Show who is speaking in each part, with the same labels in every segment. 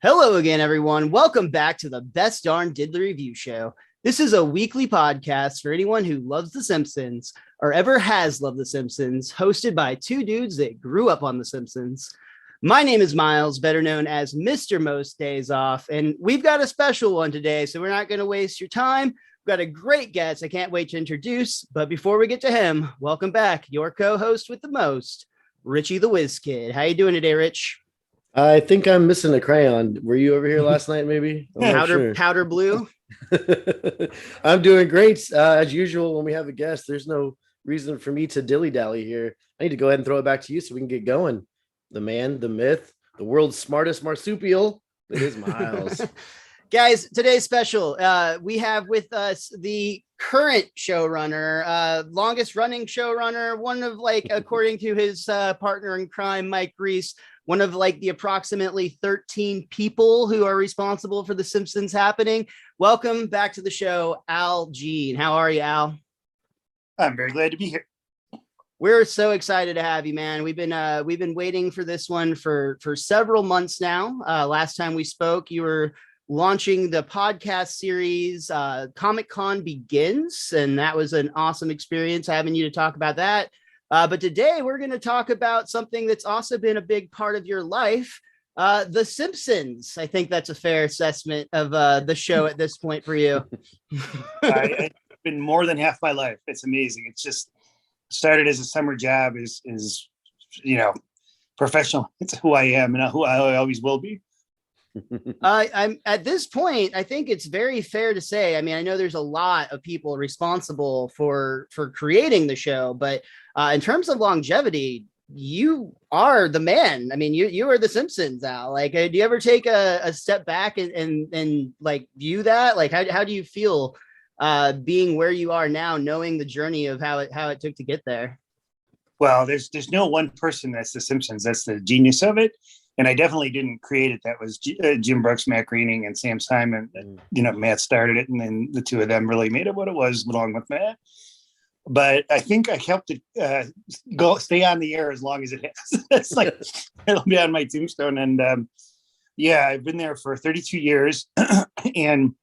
Speaker 1: Hello again, everyone. Welcome back to the Best Darn Diddly Review Show. This is a weekly podcast for anyone who loves The Simpsons or ever has loved The Simpsons, hosted by two dudes that grew up on The Simpsons. My name is Miles, better known as Mr. Most Days Off, and we've got a special one today, so we're not going to waste your time. We've got a great guest I can't wait to introduce, but before we get to him, welcome back your co-host with the most, Richie the Whiz Kid. How you doing today, Rich?
Speaker 2: I think I'm missing a crayon. Were you over here last night? Maybe I'm not sure.
Speaker 1: Powder blue.
Speaker 2: I'm doing great as usual. When we have a guest, there's no reason for me to dilly dally here. I need to go ahead and throw it back to you so we can get going. The man, the myth, the world's smartest marsupial. It is Miles.
Speaker 1: Guys, today's special. We have with us the current showrunner, longest running showrunner, one of according to his partner in crime, Mike Reese, one of the approximately 13 people who are responsible for The Simpsons happening. Welcome back to the show, Al Jean. How are you, Al?
Speaker 3: I'm very glad to be here.
Speaker 1: We're so excited to have you, man. We've been waiting for this one for several months now. Last time we spoke, you were launching the podcast series Comic Con Begins, and that was an awesome experience having you to talk about that. But today we're going to talk about something that's also been a big part of your life, The Simpsons. I think that's a fair assessment of the show at this point for you.
Speaker 3: It's been more than half my life. It's amazing. It's just started as a summer job, is professional. It's who I am and who I always will be.
Speaker 1: I'm at this point, I think it's very fair to say, I mean, I know there's a lot of people responsible for creating the show, but in terms of longevity, you are the man. I mean, you are the Simpsons, Al. Do you ever take a step back and view that? How do you feel being where you are now, knowing the journey of how it took to get there?
Speaker 3: Well, there's no one person that's the Simpsons. That's the genius of it. And I definitely didn't create it. That was Jim Brooks, Matt Groening, and Sam Simon. Matt started it, and then the two of them really made it what it was, along with Matt. But I think I helped it stay on the air as long as it has. It's it'll be on my tombstone. And I've been there for 32 years. And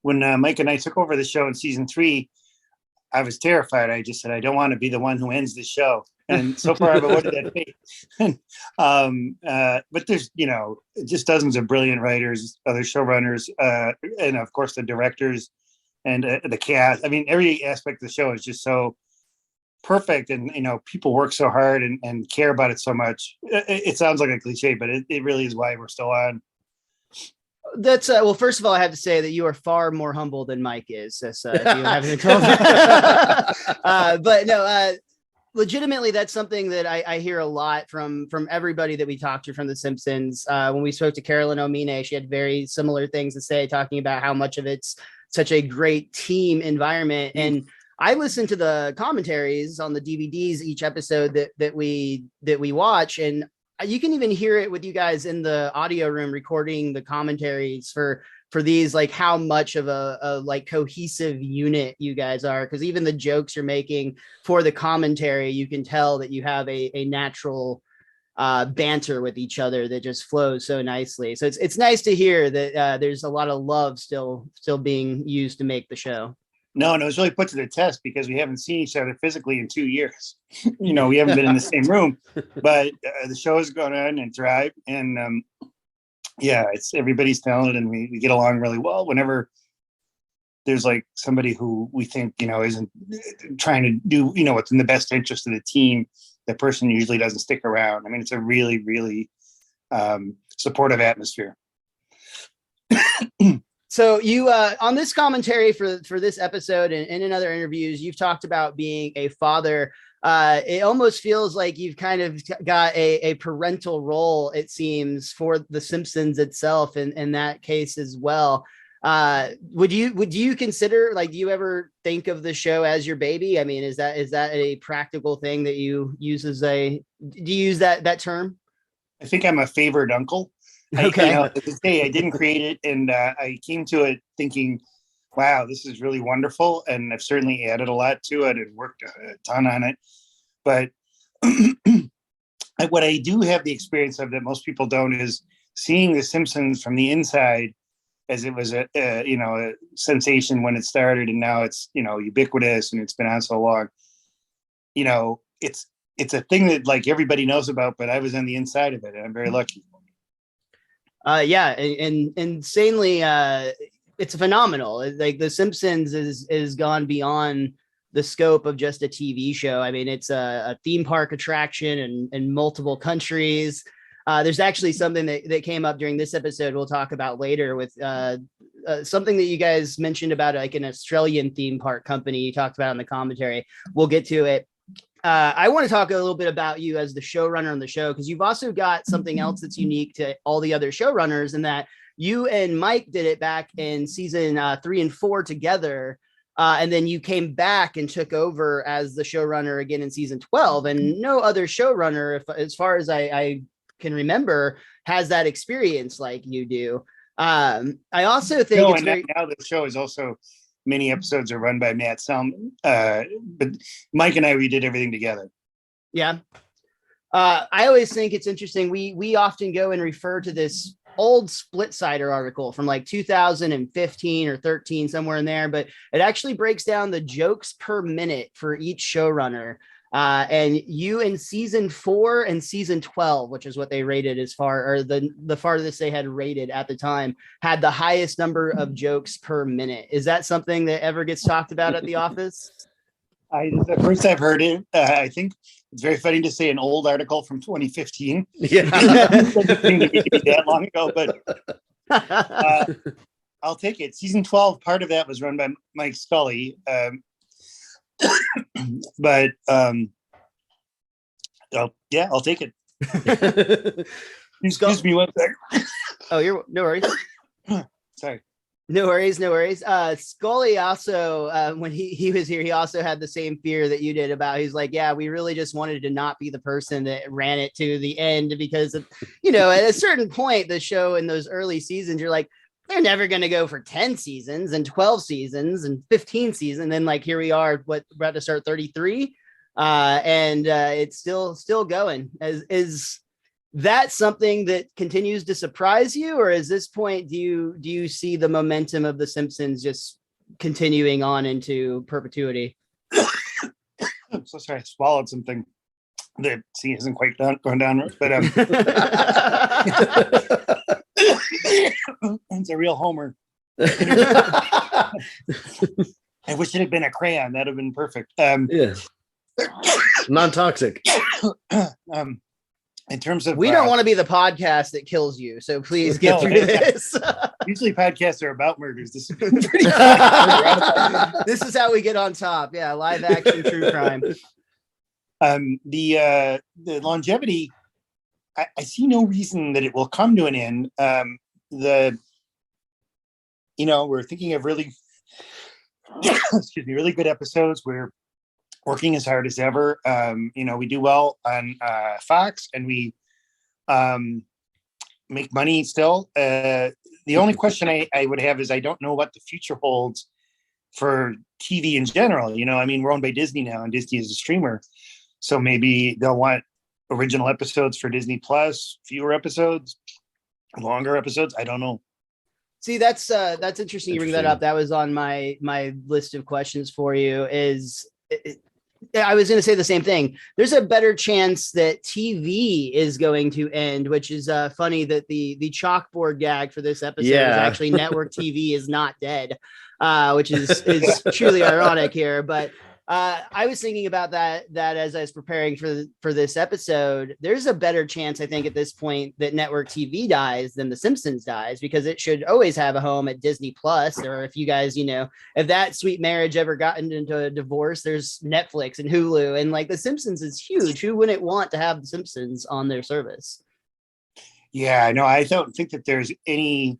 Speaker 3: when Mike and I took over the show in season 3, I was terrified. I just said, I don't want to be the one who ends the show. And so far, I've avoided that fate. But there's, just dozens of brilliant writers, other showrunners, and of course the directors and the cast. I mean, every aspect of the show is just so perfect, and people work so hard and care about it so much. It sounds like a cliche, but it really is why we're still on.
Speaker 1: That's well, first of all, I have to say that you are far more humble than Mike is. If you haven't told me. But no. Legitimately, that's something that I hear a lot from everybody that we talked to from The Simpsons. When we spoke to Carolyn Omine, she had very similar things to say, talking about how much of it's such a great team environment. And I listen to the commentaries on the DVDs each episode that we watch, and you can even hear it with you guys in the audio room recording the commentaries for these, how much of a cohesive unit you guys are, because even the jokes you're making for the commentary, you can tell that you have a natural banter with each other that just flows so nicely. So it's nice to hear that there's a lot of love still being used to make the show.
Speaker 3: No, it's really put to the test because we haven't seen each other physically in 2 years. We haven't been in the same room, but the show has gone on and thrived, and it's everybody's talented, and we get along really well. Whenever there's somebody who we think isn't trying to do what's in the best interest of the team, that person usually doesn't stick around. I mean, it's a really, really supportive atmosphere.
Speaker 1: So you on this commentary for this episode and in other interviews, you've talked about being a father. It almost feels like you've kind of got a parental role, it seems, for The Simpsons itself in that case as well. Would you consider, do you ever think of the show as your baby? I mean, is that a practical thing that you use do you use that term?
Speaker 3: I think I'm a favored uncle.
Speaker 1: Okay.
Speaker 3: To this day, I didn't create it, and I came to it thinking, wow, this is really wonderful. And I've certainly added a lot to it and worked a ton on it. But what I do have the experience of that most people don't is seeing The Simpsons from the inside, as it was a sensation when it started, and now it's ubiquitous and it's been on so long. It's a thing that like everybody knows about, but I was on the inside of it, and I'm very lucky.
Speaker 1: Yeah, and insanely, it's phenomenal. Like The Simpsons is gone beyond the scope of just a TV show. I mean, it's a theme park attraction in multiple countries. There's actually something that came up during this episode we'll talk about later with something that you guys mentioned about like an Australian theme park company you talked about in the commentary. We'll get to it. I want to talk a little bit about you as the showrunner on the show, because you've also got something else that's unique to all the other showrunners, in that you and Mike did it back in season 3 and 4 together. And then you came back and took over as the showrunner again in season 12. And no other showrunner, as far as I can remember, has that experience like you do. I also think
Speaker 3: now the show is also, many episodes are run by Matt Selman, but Mike and we did everything together.
Speaker 1: Yeah. I always think it's interesting. We often go and refer to this old Splitsider article from like 2015 or 13, somewhere in there, but it actually breaks down the jokes per minute for each showrunner. And you in season 4 and season 12, which is what they rated as far, or the farthest they had rated at the time, had the highest number of jokes per minute. Is that something that ever gets talked about at the office?
Speaker 3: The first I've heard it, I think it's very funny to say an old article from 2015.
Speaker 2: Yeah.
Speaker 3: Doesn't seem to be that long ago, but I'll take it. Season 12, part of that was run by Mike Scully. But I'll take it. Excuse me one second.
Speaker 1: Oh, you're no worries.
Speaker 3: Sorry.
Speaker 1: No worries. Scully also, when he was here, he also had the same fear that you did about, he's like, yeah, we really just wanted to not be the person that ran it to the end, because of, at a certain point, the show in those early seasons, you're like, they're never going to go for 10 seasons and 12 seasons and 15 seasons. And then like, here we are, we're about to start 33. And it's still going. Is that something that continues to surprise you? Or at this point, do you see the momentum of The Simpsons just continuing on into perpetuity?
Speaker 3: I'm so sorry. I swallowed something that isn't quite going down, but it's a real HOMR. I wish it had been a crayon. That'd have been perfect.
Speaker 2: Yeah. Non-toxic.
Speaker 3: In terms of,
Speaker 1: we don't want to be the podcast that kills you, so please get through this.
Speaker 3: Usually podcasts are about murders. This is pretty
Speaker 1: This is how we get on top. Yeah, live action true crime.
Speaker 3: The longevity, I see no reason that it will come to an end. We're thinking of really really good episodes. We're working as hard as ever. We do well on Fox, and we make money still. The only question I would have is, I don't know what the future holds for TV in general. We're owned by Disney now, and Disney is a streamer. So maybe they'll want original episodes for Disney Plus, fewer episodes, longer episodes. I don't know.
Speaker 1: See, that's interesting. You bring that up. That was on my list of questions for you. I was going to say the same thing. There's a better chance that TV is going to end, which is funny that the chalkboard gag for this episode is actually network TV is not dead, which is truly ironic here. But I was thinking about that as I was preparing for this episode. There's a better chance, I think, at this point, that network TV dies than The Simpsons dies, because it should always have a home at Disney Plus. Or if you guys, if that sweet marriage ever gotten into a divorce, there's Netflix and Hulu, and like The Simpsons is huge. Who wouldn't want to have The Simpsons on their service?
Speaker 3: Yeah, no, I don't think that there's any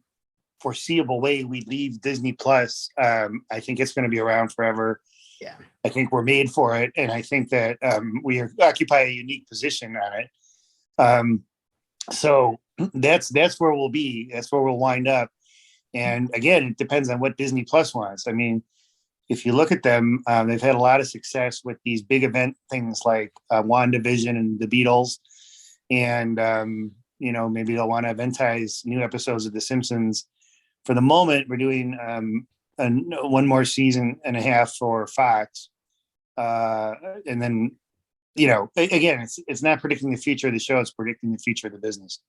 Speaker 3: foreseeable way we leave Disney Plus. I think it's going to be around forever.
Speaker 1: Yeah,
Speaker 3: I think we're made for it, and I think that we occupy a unique position on it. So that's where we'll be. That's where we'll wind up. And again, it depends on what Disney Plus wants. I mean, if you look at them, they've had a lot of success with these big event things like WandaVision and the Beatles, and maybe they'll want to eventize new episodes of The Simpsons. For the moment, we're doing one more season and a half for Fox. And then, again, it's not predicting the future of the show, it's predicting the future of the business.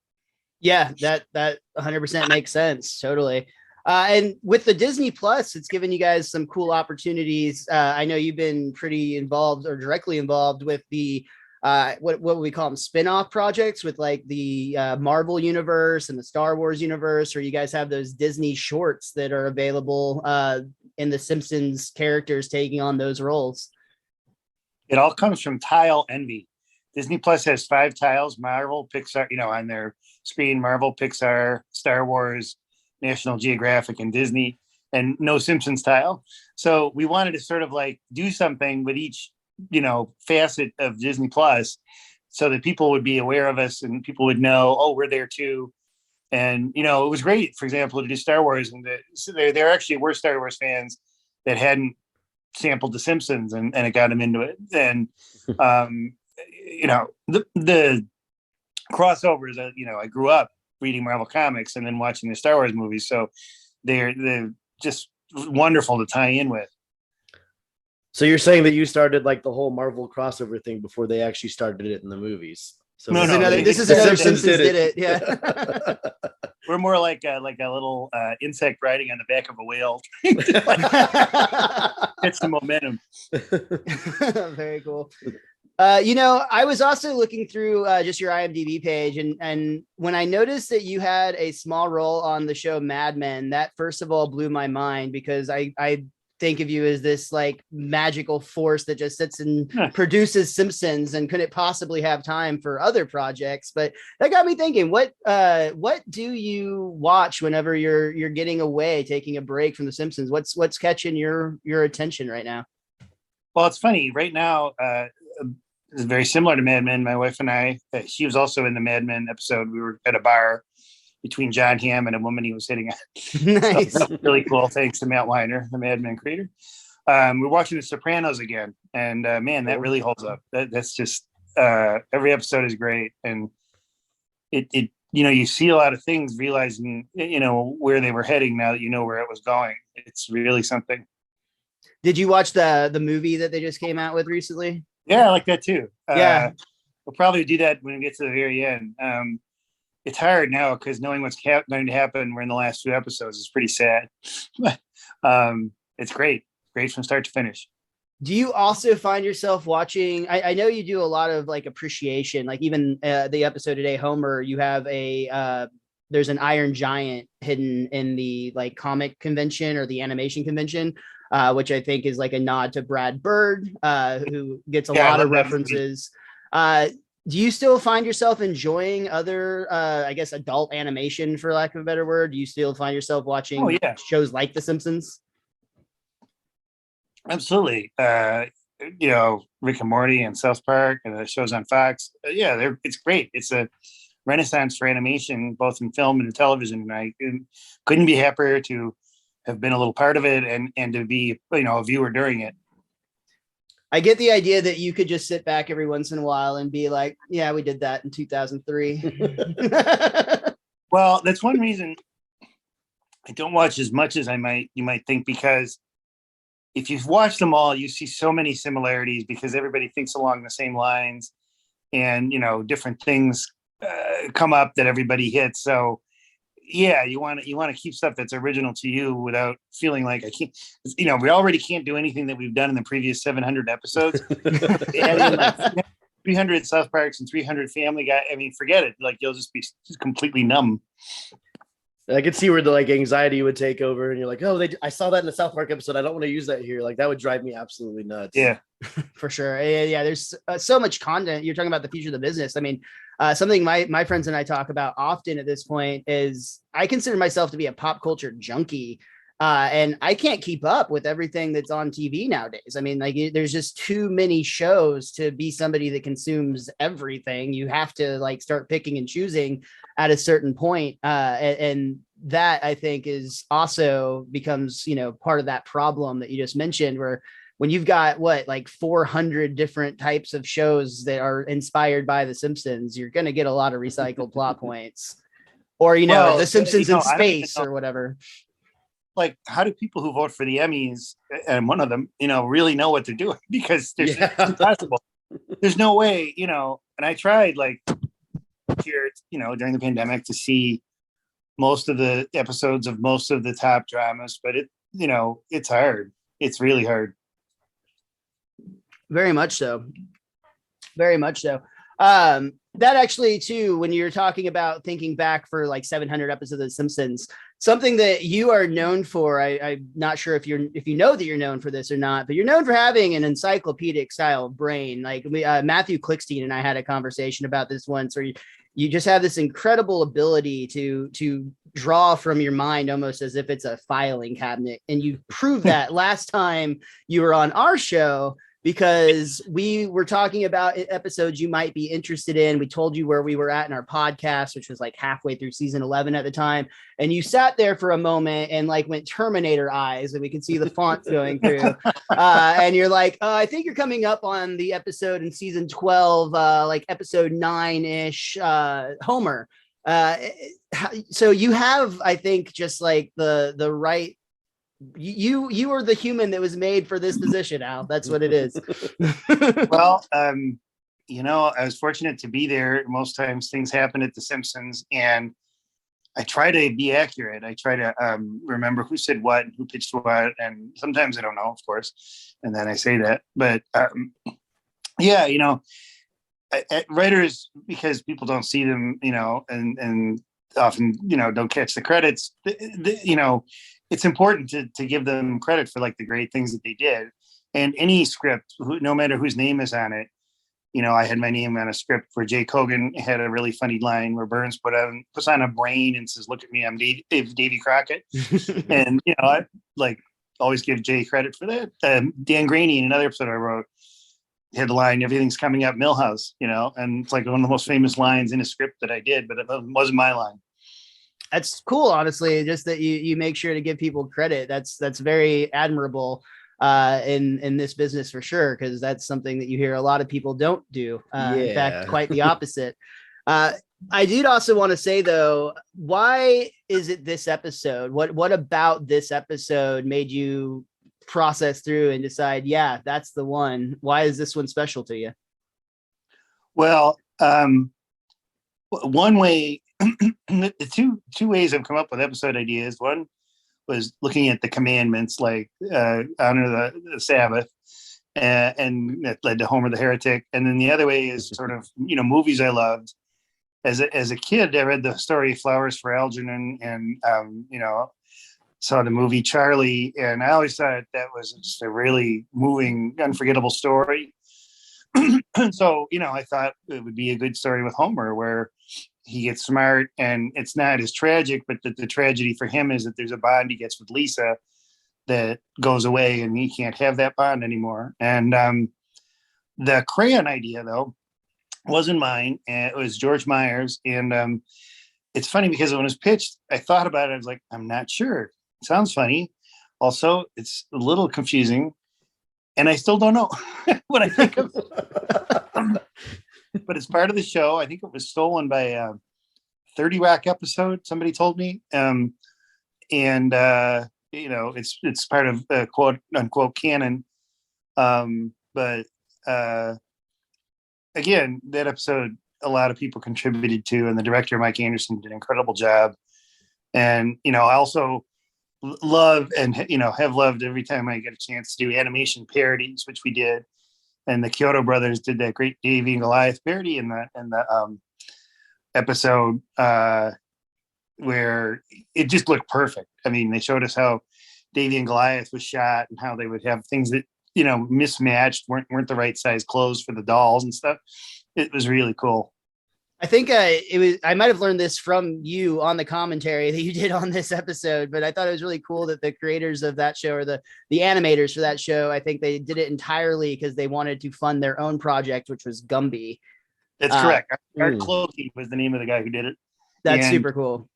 Speaker 1: Yeah, that 100% makes sense. Totally. And with the Disney Plus, it's given you guys some cool opportunities. I know you've been pretty involved or directly involved with the what would we call them, spin-off projects with like the Marvel universe and the Star Wars universe, or you guys have those Disney shorts that are available in the Simpsons characters taking on those roles.
Speaker 3: It all comes from tile envy. Disney Plus has 5 tiles: Marvel, Pixar, on their screen, Marvel, Pixar, Star Wars, National Geographic, and Disney, and no Simpsons tile. So we wanted to sort of like do something with each, facet of Disney Plus, so that people would be aware of us and people would know, oh, we're there too. And, it was great, for example, to do Star Wars. And there actually were Star Wars fans that hadn't sampled The Simpsons, and it got them into it. And, the crossovers, I grew up reading Marvel comics and then watching the Star Wars movies. So they're just wonderful to tie in with.
Speaker 2: So you're saying that you started like the whole Marvel crossover thing before they actually started it in the movies? So
Speaker 1: this is another Simpsons did it. Yeah.
Speaker 3: We're more like a little insect riding on the back of a whale. It's the momentum.
Speaker 1: Very cool. I was also looking through just your IMDb page, and when I noticed that you had a small role on the show Mad Men, that first of all blew my mind, because I think of you as this like magical force that just sits and produces Simpsons and couldn't possibly have time for other projects. But that got me thinking, what do you watch whenever you're getting away, taking a break from the Simpsons? What's catching your attention right now?
Speaker 3: Well, it's funny right now. It's very similar to Mad Men. My wife and I, she was also in the Mad Men episode. We were at a bar between John Hamm and a woman he was hitting on.
Speaker 1: Nice.
Speaker 3: So really cool. Thanks to Matt Weiner, the Mad Men creator. We're watching The Sopranos again. And man, that really holds up. That's just, every episode is great. And it you see a lot of things, realizing, where they were heading now that you know where it was going. It's really something.
Speaker 1: Did you watch the movie that they just came out with recently?
Speaker 3: Yeah, I like that too.
Speaker 1: Yeah.
Speaker 3: We'll probably do that when we get to the very end. It's hard now because knowing what's going to happen, we're in the last 2 episodes, is pretty sad. It's great from start to finish.
Speaker 1: Do you also find yourself watching? I know you do a lot of like appreciation, like even the episode today, HOMR, you have there's an Iron Giant hidden in the like comic convention or the animation convention, which I think is like a nod to Brad Bird, who gets a lot of references. Do you still find yourself enjoying other, I guess, adult animation, for lack of a better word? Do you still find yourself watching shows like The Simpsons?
Speaker 3: Absolutely. Rick and Morty and South Park and the shows on Fox. It's great. It's a renaissance for animation, both in film and in television. And I couldn't be happier to have been a little part of it and to be, a viewer during it.
Speaker 1: I get the idea that you could just sit back every once in a while and be like, yeah, we did that in 2003.
Speaker 3: Well, that's one reason I don't watch as much as you might think, because if you've watched them all, you see so many similarities because everybody thinks along the same lines, and, different things come up that everybody hits. So yeah, you want to keep stuff that's original to you without feeling like I can't, we already can't do anything that we've done in the previous 700 episodes. Adding like 300 South Parks and 300 Family Guy. I mean, forget it. Like, you'll just be completely numb.
Speaker 2: I could see where the like anxiety would take over, and you're like, oh, I saw that in the South Park episode. I don't want to use that here. Like, that would drive me absolutely nuts.
Speaker 3: Yeah,
Speaker 1: for sure. Yeah. There's so much content. You're talking about the future of the business. I mean, something my friends and I talk about often at this point is I consider myself to be a pop culture junkie. And I can't keep up with everything that's on TV nowadays. I mean, like, there's just too many shows to be somebody that consumes everything. You have to like start picking and choosing at a certain point. And that, I think, is also becomes, part of that problem that you just mentioned, where when you've got like 400 different types of shows that are inspired by The Simpsons, you're going to get a lot of recycled plot points. Or, The Simpsons in space or whatever.
Speaker 3: Like, how do people who vote for the Emmys, and one of them, really know what they're doing? Because it's impossible. There's no way, and I tried like here, during the pandemic to see most of the episodes of most of the top dramas, but it's hard. It's really hard.
Speaker 1: Very much so. Very much so. That actually too, when you're talking about thinking back for like 700 episodes of The Simpsons, something that you are known for, I'm not sure if you know that you're known for this or not, but you're known for having an encyclopedic style brain. Like Matthew Klickstein and I had a conversation about this once, where you just have this incredible ability to draw from your mind almost as if it's a filing cabinet. And you proved that last time you were on our show, because we were talking about episodes you might be interested in. We told you where we were at in our podcast, which was like halfway through season 11 at the time. And you sat there for a moment and like went Terminator eyes, and we could see the fonts going through. And you're like, I think you're coming up on the episode in season 12, like episode 9-ish, HOMR. So you have, I think, just like the right, you are the human that was made for this position, Al. That's what it is.
Speaker 3: Well, I was fortunate to be there. Most times things happen at The Simpsons, and I try to be accurate. I try to remember who said what, who pitched what, and sometimes I don't know, of course, and then I say that. But writers, because people don't see them, and often, don't catch the credits, it's important to give them credit for like the great things that they did. And any script, no matter whose name is on it, I had my name on a script where Jay Kogan had a really funny line where Burns puts on a brain and says, "Look at me, I'm Davy Crockett." And, I like always give Jay credit for that. Dan Graney, in another episode I wrote, had the line, "Everything's coming up Millhouse," and it's like one of the most famous lines in a script that I did, but it wasn't my line.
Speaker 1: That's cool, honestly, just that you make sure to give people credit. That's very admirable in this business for sure, because that's something that you hear a lot of people don't do. In fact, quite the opposite. I did also want to say, though, why is it this episode? What about this episode made you process through and decide, yeah, that's the one? Why is this one special to you?
Speaker 3: Well, one way, the two ways I've come up with episode ideas. One was looking at the commandments, like honor the Sabbath, and that led to Homer the Heretic. And then the other way is sort of, movies I loved. As a kid, I read the story Flowers for Algernon, and saw the movie Charlie, and I always thought that was just a really moving, unforgettable story. So, I thought it would be a good story with Homer, where he gets smart, and it's not as tragic, but the tragedy for him is that there's a bond he gets with Lisa that goes away, and he can't have that bond anymore. And the crayon idea, though, wasn't mine, and it was George Meyer's. And it's funny because when it was pitched, I thought about it. I was like, I'm not sure. It sounds funny. Also, it's a little confusing, and I still don't know what I think of. But it's part of the show. I think it was stolen by a 30 Rock episode, somebody told me. It's part of quote unquote canon. But again, that episode, a lot of people contributed to, and the director, Mike Anderson, did an incredible job. And, I also love and, have loved every time I get a chance to do animation parodies, which we did. And the Kyoto brothers did that great Davy and Goliath parody in the episode where it just looked perfect. I mean, they showed us how Davy and Goliath was shot, and how they would have things that, mismatched, weren't the right size clothes for the dolls and stuff. It was really cool.
Speaker 1: I think I might have learned this from you on the commentary that you did on this episode, but I thought it was really cool that the creators of that show, or the animators for that show, I think they did it entirely because they wanted to fund their own project, which was Gumby.
Speaker 3: That's correct. Art Closey was the name of the guy who did it.
Speaker 1: That's super cool.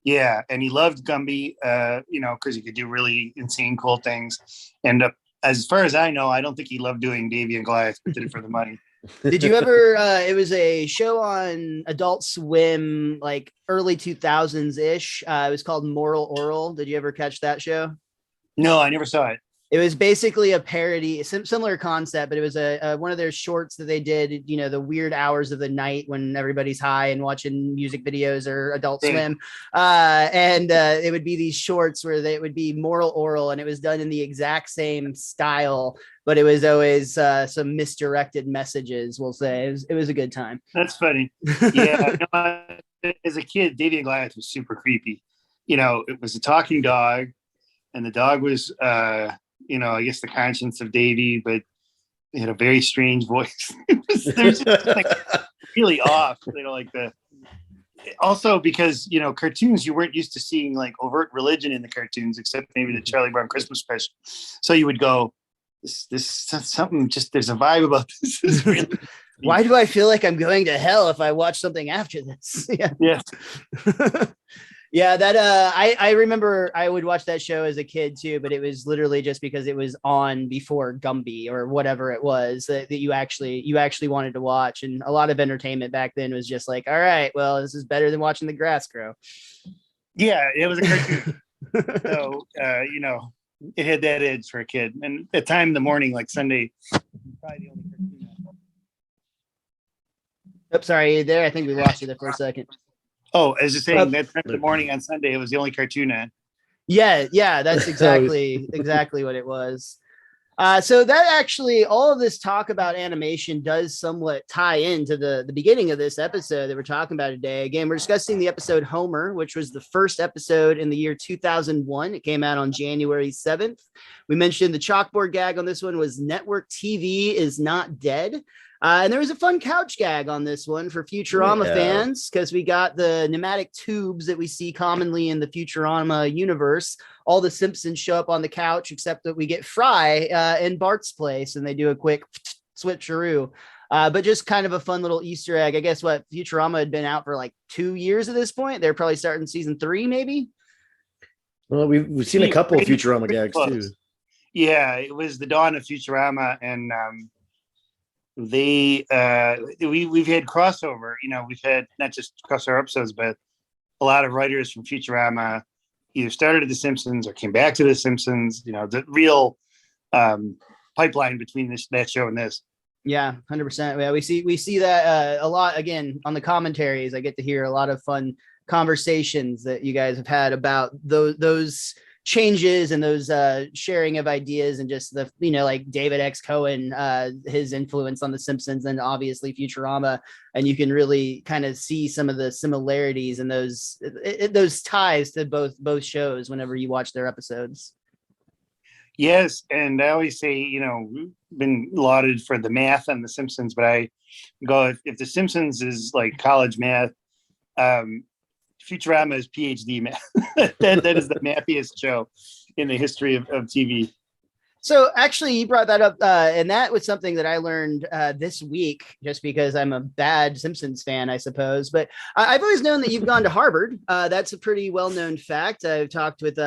Speaker 3: Yeah, and he loved Gumby, because he could do really insane, cool things. And as far as I know, I don't think he loved doing Davy and Goliath, but did it for the money.
Speaker 1: Did you ever? It was a show on Adult Swim, like early 2000s ish. It was called Moral Oral. Did you ever catch that show?
Speaker 3: No, I never saw it.
Speaker 1: It was basically a parody, similar concept, but it was a one of their shorts that they did, you know, the weird hours of the night when everybody's high and watching music videos or Adult Swim. And it would be these shorts where it would be Moral Oral, and it was done in the exact same style, but it was always some misdirected messages, we'll say. It was a good time.
Speaker 3: That's funny. Yeah. As a kid, Davy and Goliath was super creepy. You know, it was a talking dog, and the dog was, you know, I guess the conscience of Davy, but it had a very strange voice. There was just like really off, you know, like also because, you know, cartoons, you weren't used to seeing like overt religion in the cartoons, except maybe the Charlie Brown Christmas special. So you would go, this something, just there's a vibe about this. This is really
Speaker 1: why do I feel like I'm going to hell if I watch something after this?
Speaker 3: Yeah.
Speaker 1: Yeah, that I remember I would watch that show as a kid too, but it was literally just because it was on before Gumby or whatever it was that you actually wanted to watch. And a lot of entertainment back then was just like, all right, well, this is better than watching the grass grow.
Speaker 3: Yeah, it was a cartoon. So you know, it had that edge for a kid. And at the time in the morning, like Sunday, probably the only cartoon.
Speaker 1: Oops, sorry, you there? I think we lost you there for a second.
Speaker 3: Oh, as you're saying, that time in the morning on Sunday, it was the only cartoon on.
Speaker 1: Yeah, that's exactly what it was. So that actually, all of this talk about animation does somewhat tie into the beginning of this episode that we're talking about today. Again, we're discussing the episode HOMR, which was the first episode in the year 2001. It came out on January 7th. We mentioned the chalkboard gag on this one was network TV is not dead. And there was a fun couch gag on this one for Futurama fans, because we got the pneumatic tubes that we see commonly in the Futurama universe. All the Simpsons show up on the couch, except that we get Fry in Bart's place, and they do a quick switcheroo. But just kind of a fun little Easter egg. I guess what Futurama had been out for like 2 years at this point. They're probably starting season 3, maybe.
Speaker 2: Well, we've seen a couple of Futurama gags too.
Speaker 3: Yeah, it was the dawn of Futurama, and we've had crossover. You know, we've had not just crossover episodes, but a lot of writers from Futurama either started at the Simpsons or came back to the Simpsons. You know, the real pipeline between that show and this.
Speaker 1: Yeah, 100%. Yeah, we see that a lot. Again, on the commentaries, I get to hear a lot of fun conversations that you guys have had about those changes and those sharing of ideas, and just the, you know, like David X. Cohen, his influence on the Simpsons, and obviously Futurama, and you can really kind of see some of the similarities and those ties to both shows whenever you watch their episodes.
Speaker 3: Yes, and I always say, you know, we've been lauded for the math on the Simpsons, but I go, if the Simpsons is like college math, Futurama is PhD math. that is the mathiest show in the history of TV.
Speaker 1: So actually, you brought that up, and that was something that I learned this week, just because I'm a bad Simpsons fan, I suppose. But I've always known that you've gone to Harvard. That's a pretty well-known fact. We talked with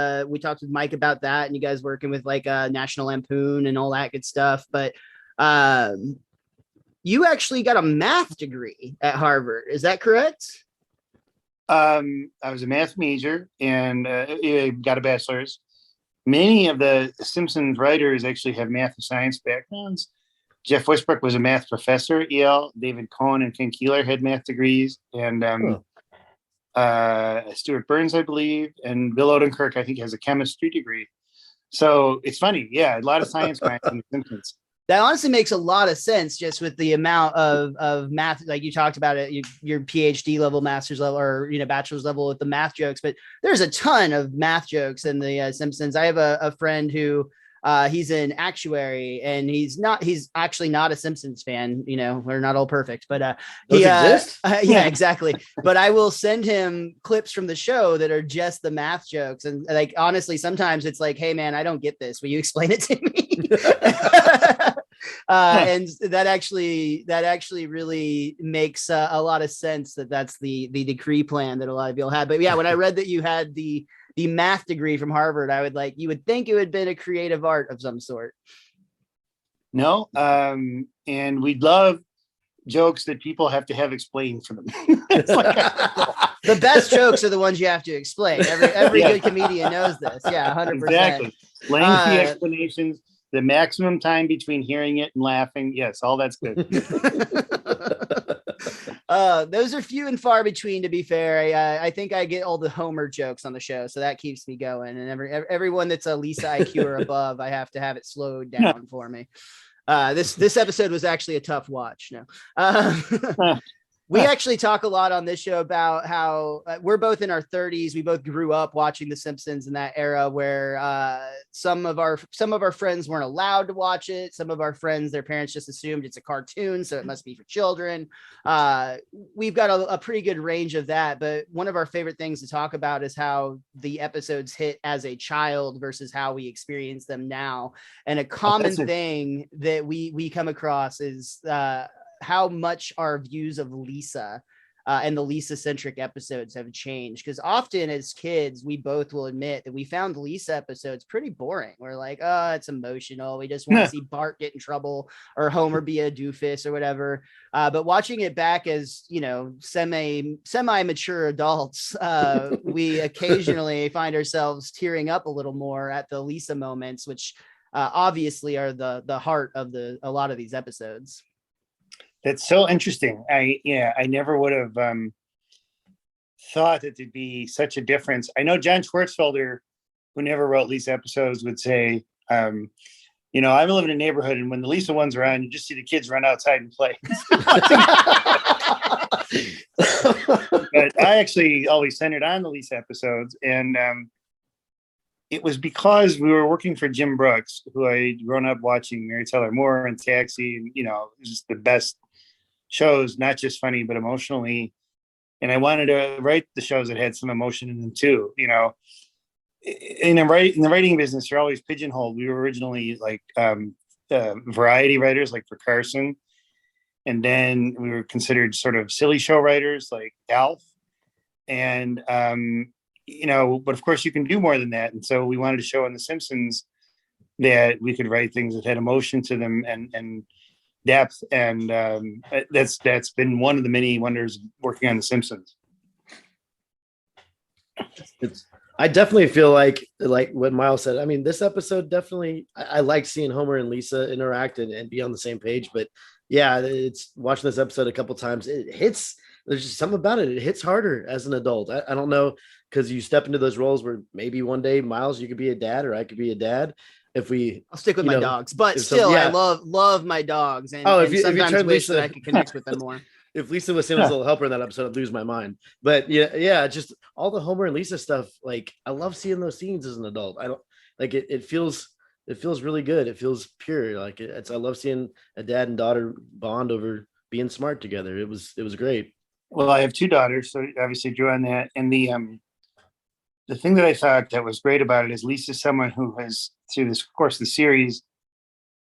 Speaker 1: Mike about that, and you guys working with like National Lampoon and all that good stuff. But you actually got a math degree at Harvard. Is that correct?
Speaker 3: I was a math major and got a bachelor's. Many of the Simpsons writers actually have math and science backgrounds. Jeff Westbrook was a math professor at Yale. David Cohn and Ken Keeler had math degrees. And Stuart Burns, I believe, and Bill Odenkirk, I think, has a chemistry degree. So it's funny. Yeah, a lot of science guys in the Simpsons.
Speaker 1: That honestly makes a lot of sense, just with the amount of math, like you talked about it, your PhD level, master's level, or, you know, bachelor's level with the math jokes. But there's a ton of math jokes in the Simpsons. I have a friend who he's an actuary, and he's actually not a Simpsons fan. You know, we're not all perfect, but
Speaker 2: those exist.
Speaker 1: Yeah, exactly. But I will send him clips from the show that are just the math jokes, and like honestly, sometimes it's like, hey man, I don't get this. Will you explain it to me? And that actually really makes a lot of sense. That's the degree plan that a lot of people had. But yeah, when I read that you had the math degree from Harvard, you would think it would have been a creative art of some sort.
Speaker 3: No. And we'd love jokes that people have to have explained for them. It's like,
Speaker 1: the best jokes are the ones you have to explain. Every good comedian knows this. Yeah, 100%.
Speaker 3: Exactly. Lengthy explanations, the maximum time between hearing it and laughing. Yes, all that's good.
Speaker 1: Those are few and far between, to be fair. I think I get all the Homer jokes on the show, so that keeps me going. And everyone that's a Lisa IQ or above, I have to have it slowed down for me. This episode was actually a tough watch. No. We actually talk a lot on this show about how we're both in our 30s. We both grew up watching The Simpsons in that era where some of our friends weren't allowed to watch it. Some of our friends, their parents just assumed it's a cartoon, so it must be for children. We've got a pretty good range of that. But one of our favorite things to talk about is how the episodes hit as a child versus how we experience them now. And a common thing that we come across is how much our views of Lisa and the Lisa-centric episodes have changed. Because often as kids, we both will admit that we found Lisa episodes pretty boring. We're like, oh, it's emotional. We just want to see Bart get in trouble or Homer be a doofus or whatever. But watching it back as, semi-mature adults, we occasionally find ourselves tearing up a little more at the Lisa moments, which obviously are the heart of a lot of these episodes.
Speaker 3: That's so interesting. I never would have thought that there'd be such a difference. I know John Schwartzfelder, who never wrote Lisa episodes, would say, I live in a neighborhood, and when the Lisa ones are on, you just see the kids run outside and play. But I actually always centered on the Lisa episodes, and it was because we were working for Jim Brooks, who I'd grown up watching Mary Tyler Moore and Taxi, and it was just the best shows, not just funny but emotionally. And I wanted to write the shows that had some emotion in them too. In the writing business, you're always pigeonholed. We were originally like variety writers, like for Carson, and then we were considered sort of silly show writers, like Alf. And but of course you can do more than that. And so we wanted to show on The Simpsons that we could write things that had emotion to them and depth. And that's been one of the many wonders working on The Simpsons.
Speaker 2: I definitely feel like what Miles said. I mean, this episode definitely, I like seeing Homer and Lisa interact and be on the same page. But yeah, it's watching this episode a couple times. It hits. There's just something about it. It hits harder as an adult. I don't know, because you step into those roles where maybe one day, Miles, you could be a dad or I could be a dad. I'll
Speaker 1: stick with my dogs, but still, I love my dogs. And,
Speaker 2: if you turn
Speaker 1: wish
Speaker 2: Lisa,
Speaker 1: that I could connect with them more.
Speaker 2: If Lisa was Sam's little helper in that episode, I'd lose my mind. But yeah, just all the Homer and Lisa stuff. Like, I love seeing those scenes as an adult. I don't like it. It feels really good. It feels pure. Like I love seeing a dad and daughter bond over being smart together. It was great.
Speaker 3: Well, I have two daughters, so obviously drew on that. And the thing that I thought that was great about it is Lisa's someone who has, through this course of the series,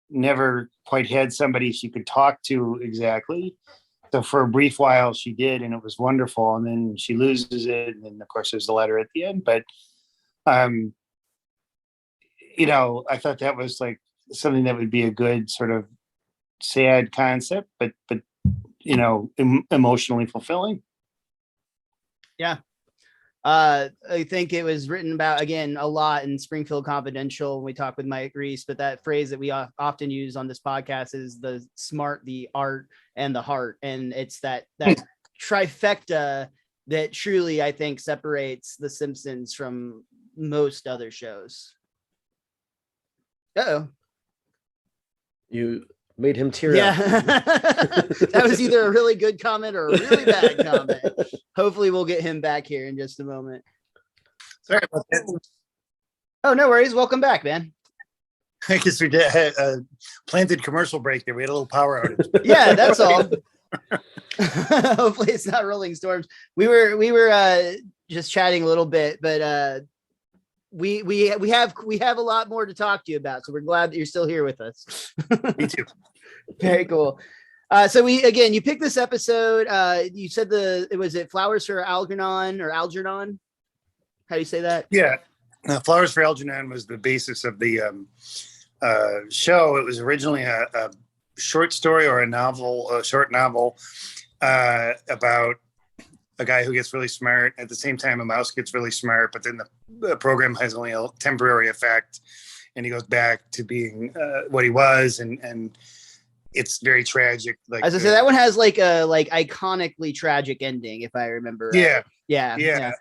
Speaker 3: never quite had somebody she could talk to exactly. So for a brief while she did, and it was wonderful. And then she loses it. And then of course there's the letter at the end. But, I thought that was like something that would be a good sort of sad concept, but emotionally fulfilling.
Speaker 1: Yeah. I think it was written about, again, a lot in Springfield Confidential when we talk with Mike Reese, but that phrase that we often use on this podcast is the smart, the art, and the heart. And it's that trifecta that truly, I think, separates The Simpsons from most other shows. Uh-oh.
Speaker 2: You made him tear
Speaker 1: up. That was either a really good comment or a really bad comment. Hopefully we'll get him back here in just a moment.
Speaker 3: Sorry about that.
Speaker 1: Oh, no worries. Welcome back, man.
Speaker 3: I guess we did a planted commercial break there. We had a little power outage.
Speaker 1: Yeah, that's all. Hopefully it's not rolling storms. We were just chatting a little bit, but we have a lot more to talk to you about, so we're glad that you're still here with us.
Speaker 3: Me too.
Speaker 1: Very cool. So you picked this episode. You said was it Flowers for Algernon or Algernon? How do you say that?
Speaker 3: Yeah, Flowers for Algernon was the basis of the show. It was originally a short story or a short novel about a guy who gets really smart. At the same time, a mouse gets really smart, but then the program has only a temporary effect, and he goes back to being what he was, and it's very tragic. Like,
Speaker 1: as I said, that one has like a iconically tragic ending, if I remember right. Yeah.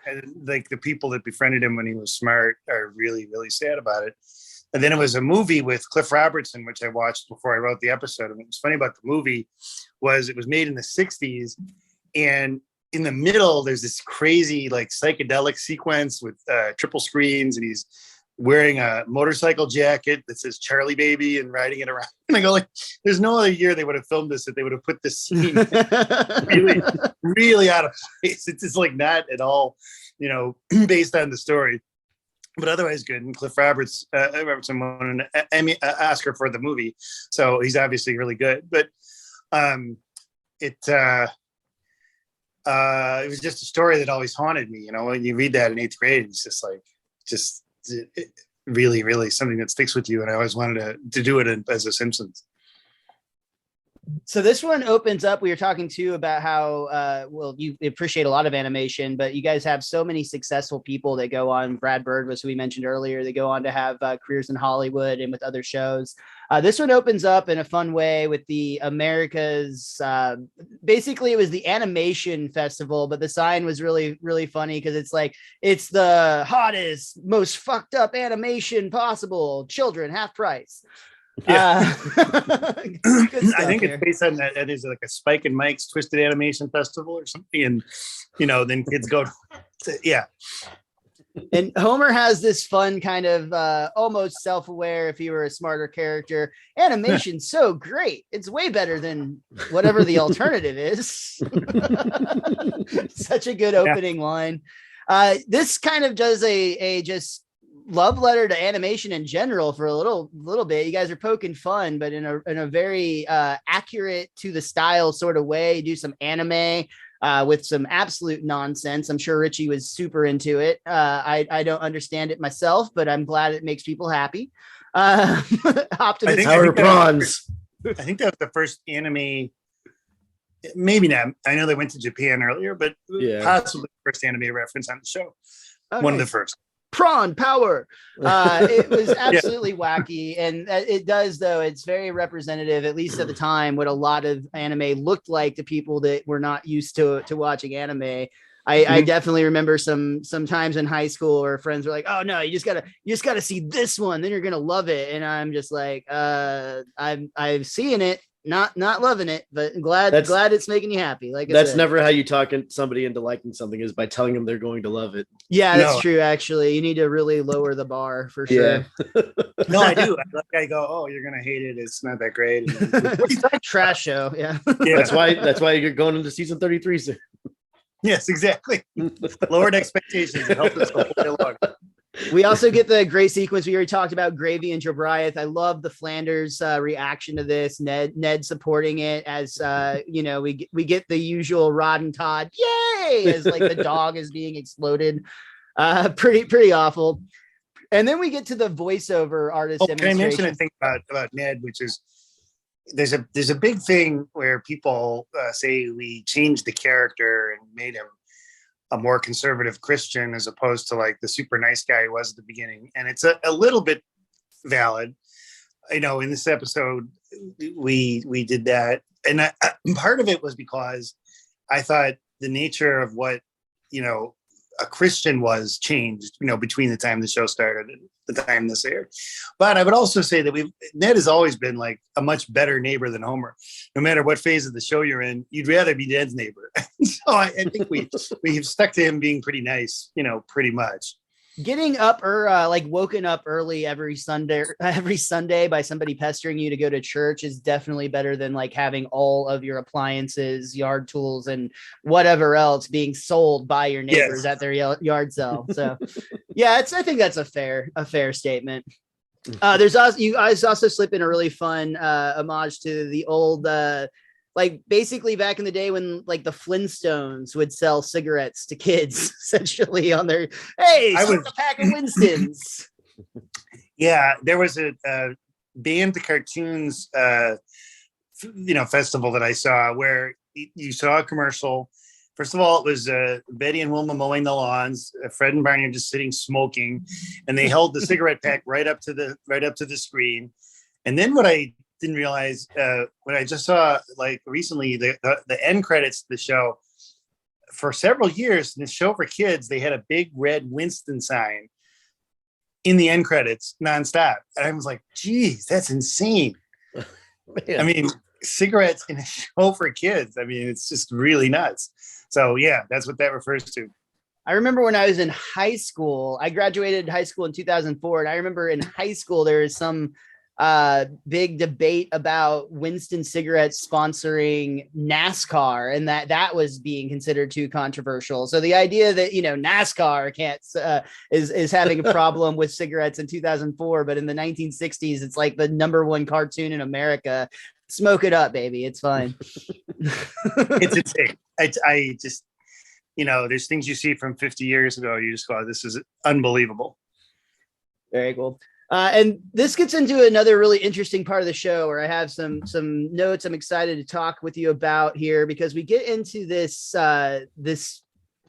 Speaker 3: And like the people that befriended him when he was smart are really, really sad about it. And then it was a movie with Cliff Robertson, which I watched before I wrote the episode. And what was funny about the movie was it was made in the 60s, and in the middle, there's this crazy like psychedelic sequence with triple screens, and he's wearing a motorcycle jacket that says Charlie Baby and riding it around. And I go, like, there's no other year they would have filmed this that they would have put this scene really, really out of place. It's just like not at all, based on the story, but otherwise good. And Cliff Robertson won an Emmy, Oscar for the movie, so he's obviously really good. But it was just a story that always haunted me. When you read that in 8th grade, it's just really, really something that sticks with you. And I always wanted to do it as a Simpsons.
Speaker 1: So this one opens up. We were talking too about how, you appreciate a lot of animation, but you guys have so many successful people that go on. Brad Bird was who we mentioned earlier. They go on to have careers in Hollywood and with other shows. This one opens up in a fun way with the America's, basically it was the animation festival, but the sign was really, really funny because it's like, it's the hottest, most fucked up animation possible. Children, half price.
Speaker 3: Yeah. I think it's based on that. It is like a Spike and Mike's Twisted Animation Festival or something. And, then kids go, yeah.
Speaker 1: And Homer has this fun kind of almost self-aware, if he were a smarter character. Animation's so great. It's way better than whatever the alternative is. Such a good opening line. This kind of does a just love letter to animation in general for a little bit. You guys are poking fun, but in a very accurate to the style sort of way. You do some anime with some absolute nonsense. I'm sure Richie was super into it. I don't understand it myself, but I'm glad it makes people happy. Optimus
Speaker 2: Prawns.
Speaker 3: I think that was the first anime. Maybe not. I know they went to Japan earlier, but possibly the first anime reference on the show. Okay. One of the first.
Speaker 1: Prawn power. It was absolutely wacky, and it does, though, it's very representative, at least at the time, what a lot of anime looked like to people that were not used to watching anime. I definitely remember some times in high school where friends were like, oh no, you just gotta see this one, then you're gonna love it. And I'm just like, I've seen it, not loving it, but glad it's making you happy. Like
Speaker 2: that's never how you talk somebody into liking something, is by telling them they're going to love it.
Speaker 1: Yeah, that's true. Actually, you need to really lower the bar for sure.
Speaker 3: No, I do. I go, oh, you're gonna hate it. It's not that great.
Speaker 1: Trash show. Yeah.
Speaker 2: That's why you're going into season 33 soon.
Speaker 3: Yes, exactly. Lowered expectations and helped us the whole way along.
Speaker 1: We also get the great sequence we already talked about, Gravy and Jobriath. I love the Flanders reaction to this. Ned supporting it as we get the usual Rod and Todd, yay, as like the dog is being exploded. Pretty awful. And then we get to the voiceover artist demonstration.
Speaker 3: Can I mention a thing about Ned, which is there's a big thing where people say we changed the character and made him a more conservative Christian as opposed to like the super nice guy he was at the beginning. And it's a little bit valid. In this episode, we did that. And part of it was because I thought the nature of what, a Christian was changed, between the time the show started and the time this aired. But I would also say that Ned has always been like a much better neighbor than Homer. No matter what phase of the show you're in, you'd rather be Ned's neighbor. So I think we've stuck to him being pretty nice, pretty much.
Speaker 1: Getting up or woken up early every Sunday by somebody pestering you to go to church is definitely better than like having all of your appliances, yard tools, and whatever else being sold by your neighbors at their yard sale. So yeah, I think that's a fair statement. There's also, you guys also slip in a really fun homage to the old basically back in the day when like the Flintstones would sell cigarettes to kids essentially on their, hey, smoke a pack of Winston's.
Speaker 3: Yeah, there was banned the cartoons, festival that I saw where you saw a commercial. First of all, it was Betty and Wilma mowing the lawns, Fred and Barney just sitting smoking, and they held the cigarette pack right up to the screen. And then what I didn't realize, what I just saw like recently, the end credits of the show, for several years in the show for kids, they had a big red Winston sign in the end credits nonstop. And I was like, geez, that's insane.
Speaker 2: Man.
Speaker 3: I mean, cigarettes in a show for kids. I mean, it's just really nuts. So yeah, that's what that refers to.
Speaker 1: I remember when I was in high school, I graduated high school in 2004. And I remember in high school, there was some big debate about Winston cigarettes sponsoring NASCAR, and that was being considered too controversial. So the idea that, NASCAR can't is having a problem with cigarettes in 2004, but in the 1960s, it's like the #1 cartoon in America. Smoke it up, baby. It's fine.
Speaker 3: It's insane. I just, there's things you see from 50 years ago. You just go, this is unbelievable.
Speaker 1: Very cool. And this gets into another really interesting part of the show where I have some notes I'm excited to talk with you about here, because we get into this,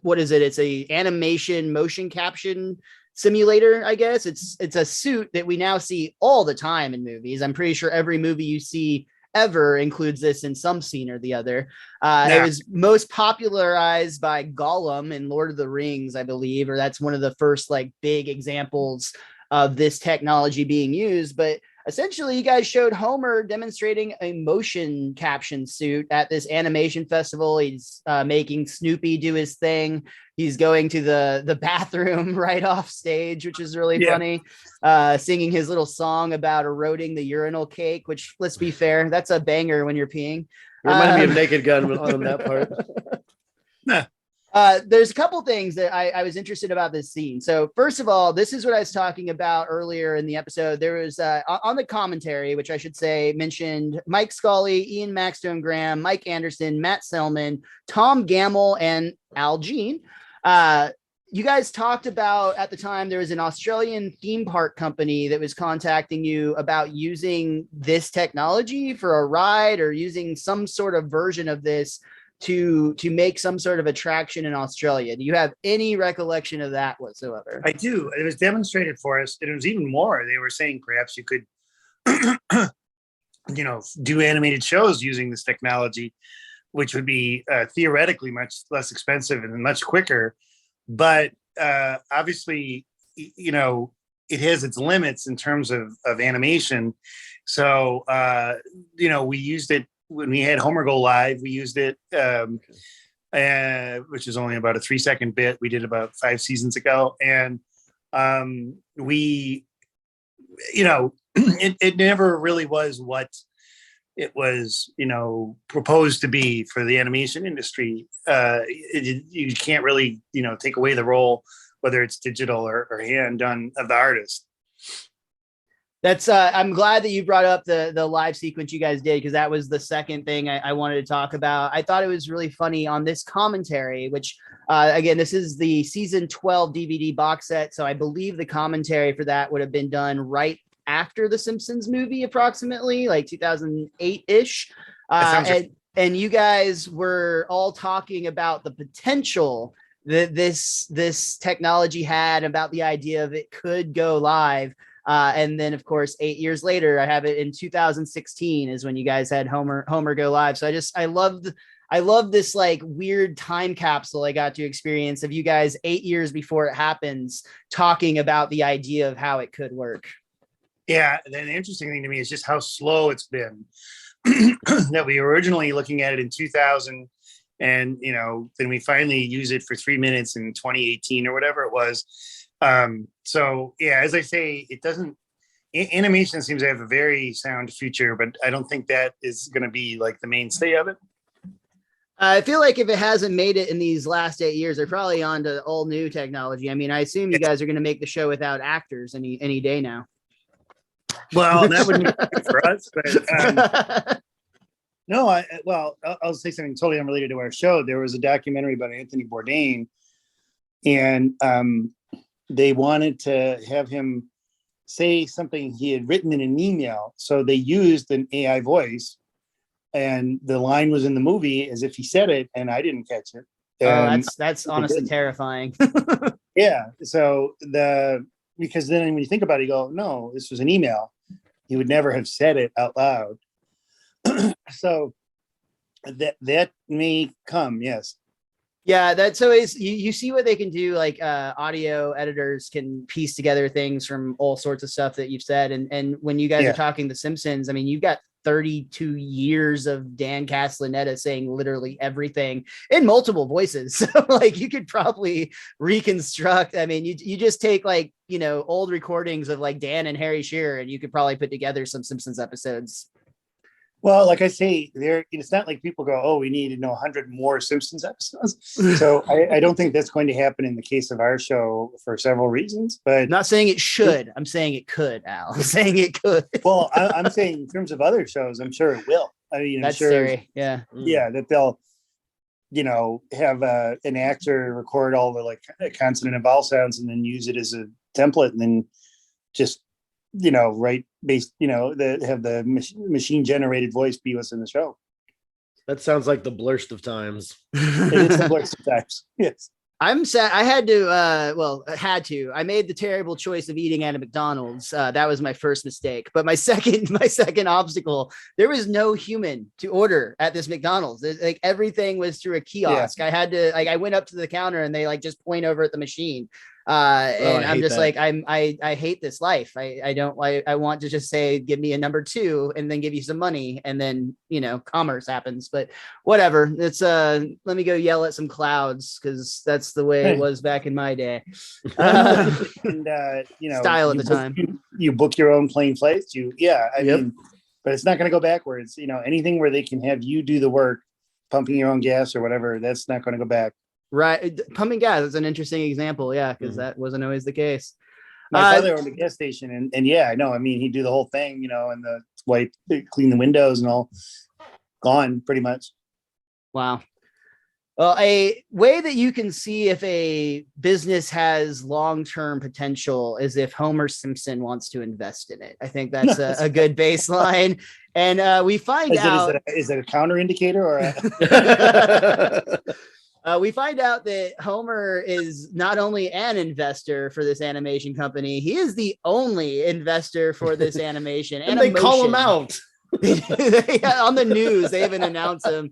Speaker 1: what is it? It's a animation motion caption simulator, I guess. It's a suit that we now see all the time in movies. I'm pretty sure every movie you see ever includes this in some scene or the other. It was most popularized by Gollum in Lord of the Rings, I believe, or that's one of the first like big examples of this technology being used. But essentially, you guys showed Homer demonstrating a motion caption suit at this animation festival. He's making Snoopy do his thing. He's going to the bathroom right off stage, which is really funny. Singing his little song about eroding the urinal cake, which, let's be fair, that's a banger when you're peeing.
Speaker 2: It reminded me of Naked Gun on that part.
Speaker 1: There's a couple things that I was interested about this scene. So first of all, this is what I was talking about earlier in the episode. There was on the commentary, which I should say mentioned Mike Scully, Ian Maxstone Graham, Mike Anderson, Matt Selman, Tom Gamble, and Al Jean. You guys talked about, at the time, there was an Australian theme park company that was contacting you about using this technology for a ride or using some sort of version of this to make some sort of attraction in Australia. Do you have any recollection of that whatsoever?
Speaker 3: I do. It was demonstrated for us, and it was even more. They were saying perhaps you could, do animated shows using this technology, which would be theoretically much less expensive and much quicker. But obviously, it has its limits in terms of animation. So, we used it when we had Homer go live. We used it, which is only about a 3-second bit. We did about 5 seasons ago. And we, it never really was what it was, proposed to be for the animation industry. You can't really, take away the role, whether it's digital or hand done, of the artist.
Speaker 1: That's I'm glad that you brought up the live sequence you guys did, because that was the second thing I wanted to talk about. I thought it was really funny on this commentary, which again, this is the season 12 DVD box set. So I believe the commentary for that would have been done right after the Simpsons movie, approximately like 2008-ish. And you guys were all talking about the potential that this technology had, about the idea of it could go live. And then, of course, 8 years later, I have it in 2016 is when you guys had Homer go live. So I love this like weird time capsule I got to experience of you guys 8 years before it happens, talking about the idea of how it could work.
Speaker 3: Yeah. And then the interesting thing to me is just how slow it's been. That we were originally looking at it in 2000, and then we finally use it for 3 minutes in 2018 or whatever it was. So yeah, as I say, animation seems to have a very sound future, but I don't think that is going to be like the mainstay of it.
Speaker 1: I feel like if it hasn't made it in these last 8 years, they're probably on to all new technology. I mean, I assume you guys are going to make the show without actors any day now.
Speaker 3: Well, that wouldn't be good for us, but no, I'll say something totally unrelated to our show. There was a documentary about Anthony Bourdain, and they wanted to have him say something he had written in an email. So they used an AI voice, and the line was in the movie as if he said it, and I didn't catch it. And
Speaker 1: that's honestly terrifying.
Speaker 3: yeah. So because then when you think about it, you go, no, this was an email. He would never have said it out loud. So that may come, yes.
Speaker 1: Yeah, that's always you see what they can do. Like audio editors can piece together things from all sorts of stuff that you've said. And when you guys are talking The Simpsons, I mean, you've got 32 years of Dan Castellaneta saying literally everything in multiple voices. So like you could probably reconstruct. I mean, you just take like, you know, old recordings of like Dan and Harry Shearer, and you could probably put together some Simpsons episodes.
Speaker 3: Well, like I say, it's not like people go, oh, we need to know 100 more Simpsons episodes. So I don't think that's going to happen in the case of our show for several reasons. But
Speaker 1: I'm not saying it should. I'm saying it could, Al. I'm saying it could.
Speaker 3: Well, I'm saying in terms of other shows, I'm sure it will. I mean,
Speaker 1: that's
Speaker 3: sure,
Speaker 1: scary. Yeah.
Speaker 3: Yeah, that they'll, you know, have an actor record all the like consonant and vowel sounds and then use it as a template and then just, you know, have the machine generated voice be what's in the show.
Speaker 2: That sounds like the blurst of times.
Speaker 3: It is the blurst of times. Yes.
Speaker 1: I'm sad. I had to. I made the terrible choice of eating at a McDonald's. That was my first mistake. But my second obstacle, there was no human to order at this McDonald's. Like everything was through a kiosk. Yeah. I had to I went up to the counter and they like just point over at the machine. And I'm just like, I hate this life. I want to just say, give me a number 2 and then give you some money. And then, you know, commerce happens, but whatever. It's let me go yell at some clouds. Cause that's the way it was back in my day.
Speaker 3: And, you know,
Speaker 1: style at the time.
Speaker 3: You book your own plane flights. I mean, but it's not going to go backwards. You know, anything where they can have you do the work, pumping your own gas or whatever, that's not going to go back.
Speaker 1: Right. Pumping gas is an interesting example. Yeah. Because that wasn't always the case.
Speaker 3: My father owned a gas station and yeah, I know. I mean, he'd do the whole thing, you know, and the wipe, clean the windows and all gone pretty much.
Speaker 1: Wow. Well, a way that you can see if a business has long-term potential is if Homer Simpson wants to invest in it. I think that's a good baseline. And we find out.
Speaker 3: Is it a counter indicator or
Speaker 1: we find out that Homer is not only an investor for this animation company, he is the only investor for this animation.
Speaker 2: And they call him out.
Speaker 1: On the news, they even announce him.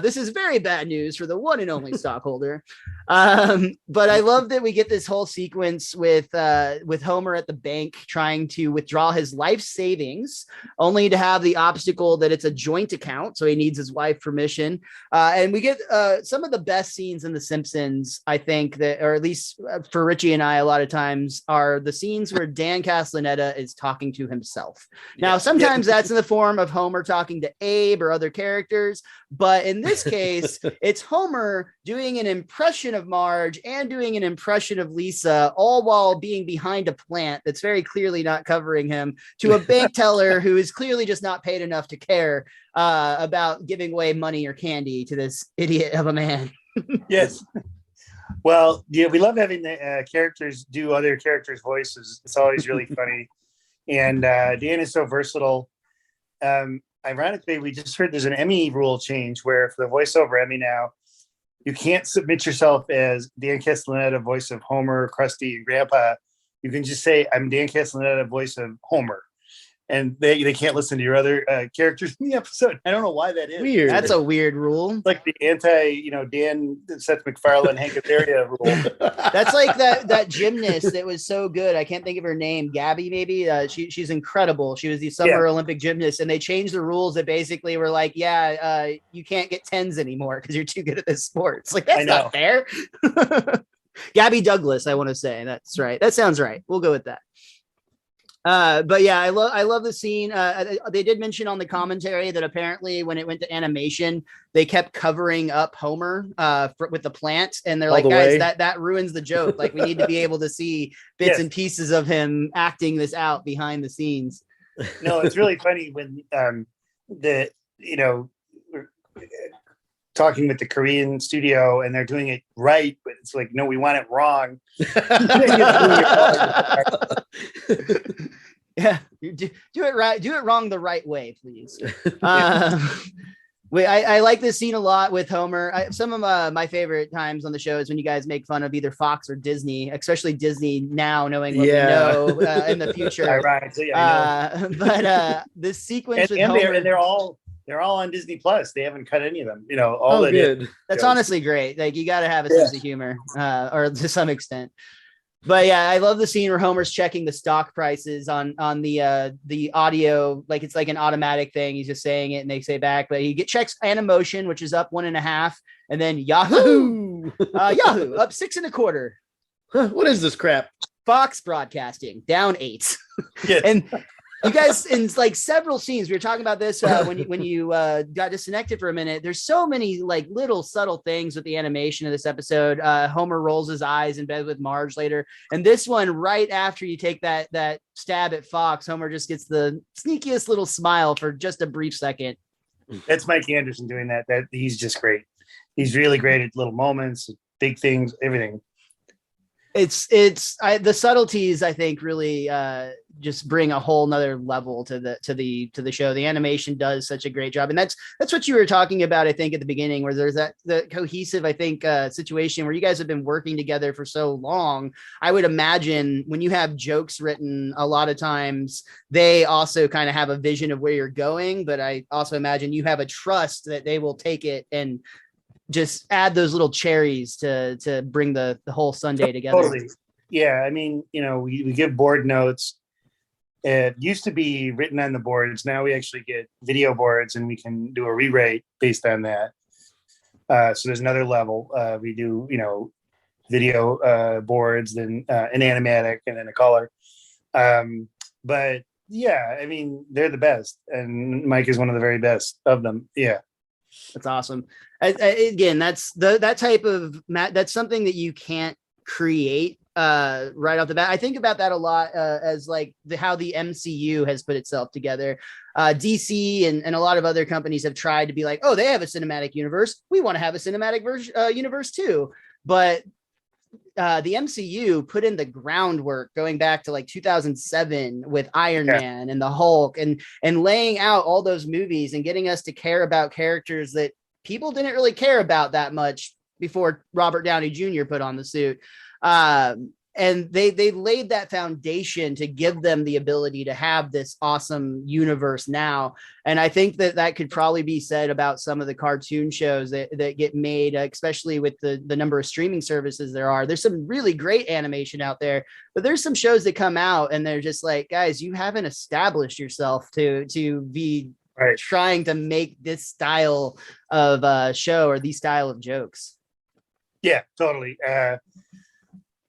Speaker 1: This is very bad news for the one and only stockholder. But I love that we get this whole sequence with Homer at the bank trying to withdraw his life savings, only to have the obstacle that it's a joint account, so he needs his wife permission. And we get some of the best scenes in The Simpsons, I think, that, or at least for Richie and I, a lot of times, are the scenes where Dan Castellaneta is talking to himself. Now, sometimes that's in the form of Homer talking to Abe or other characters, but in this case, it's Homer doing an impression of Marge and doing an impression of Lisa, all while being behind a plant that's very clearly not covering him, to a bank teller who is clearly just not paid enough to care about giving away money or candy to this idiot of a man.
Speaker 3: Yes. Well, yeah, we love having the characters do other characters' voices. It's always really funny. And Dan is so versatile. Ironically, we just heard there's an Emmy rule change where for the voiceover Emmy now, you can't submit yourself as Dan Castellaneta, voice of Homer, Krusty, and Grandpa. You can just say, I'm Dan Castellaneta, voice of Homer. And they can't listen to your other characters in the episode. I don't know why that is.
Speaker 1: Weird. That's a weird rule.
Speaker 3: It's like the Dan, Seth MacFarlane, Hank Azaria rule.
Speaker 1: That's like that gymnast that was so good. I can't think of her name. Gabby, maybe. She's incredible. She was the Summer Olympic gymnast, and they changed the rules that basically were like, you can't get 10s anymore because you're too good at this sport. It's like, that's not fair. Gabby Douglas, I want to say. That's right. That sounds right. We'll go with that. But yeah, I love the scene. They did mention on the commentary that apparently when it went to animation, they kept covering up Homer with the plant, and they're like, guys, that ruins the joke. Like, we need to be able to see bits and pieces of him acting this out behind the scenes.
Speaker 3: No, it's really funny when talking with the Korean studio and they're doing it right, but it's like, no, we want it wrong.
Speaker 1: Yeah, you do it right. Do it wrong the right way, please. I like this scene a lot with Homer. Some of my favorite times on the show is when you guys make fun of either Fox or Disney, especially Disney now, knowing what we know in the future.
Speaker 3: Right. So, yeah, I know.
Speaker 1: But this sequence with
Speaker 3: and
Speaker 1: Homer,
Speaker 3: they're all on Disney Plus. They haven't cut any of them.
Speaker 2: Good.
Speaker 1: That's honestly great. Like, you got to have a sense of humor, or to some extent. But yeah, I love the scene where Homer's checking the stock prices on the audio, like it's like an automatic thing. He's just saying it and they say back, but he checks Animotion, which is up 1.5, and then Yahoo, Yahoo up 6.25.
Speaker 2: What is this crap?
Speaker 1: Fox Broadcasting down 8.
Speaker 3: Yes.
Speaker 1: And you guys, in like several scenes, we were talking about this when you got disconnected for a minute. There's so many like little subtle things with the animation of this episode. Homer rolls his eyes in bed with Marge later, and this one right after you take that stab at Fox, Homer just gets the sneakiest little smile for just a brief second.
Speaker 3: That's Mike Anderson doing that. That he's just great. He's really great at little moments, big things, everything.
Speaker 1: It's the subtleties, I think, really just bring a whole nother level to the show. The animation does such a great job, and that's what you were talking about, I think, at the beginning, where there's the cohesive, I think, situation where you guys have been working together for so long. I would imagine when you have jokes written, a lot of times they also kind of have a vision of where you're going, but I also imagine you have a trust that they will take it and just add those little cherries to bring the whole Sunday together.
Speaker 3: Totally. Yeah. I mean, we give board notes. It used to be written on the boards. Now we actually get video boards and we can do a rewrite based on that. So there's another level. We do, video boards, then an animatic and then a color. But yeah, I mean, they're the best. And Mike is one of the very best of them. Yeah.
Speaker 1: That's awesome. Again, that's that type of that's something that you can't create right off the bat. I think about that a lot as like how the MCU has put itself together. DC and a lot of other companies have tried to be like, oh, they have a cinematic universe, we want to have a cinematic universe too. But the MCU put in the groundwork going back to like 2007 with Iron Man and the Hulk and laying out all those movies and getting us to care about characters that people didn't really care about that much before Robert Downey Jr. put on the suit. And they laid that foundation to give them the ability to have this awesome universe now. And I think that could probably be said about some of the cartoon shows that get made, especially with the number of streaming services there are. There's some really great animation out there, but there's some shows that come out and they're just like, guys, you haven't established yourself to be trying to make this style of show or these style of jokes.
Speaker 3: Yeah, totally.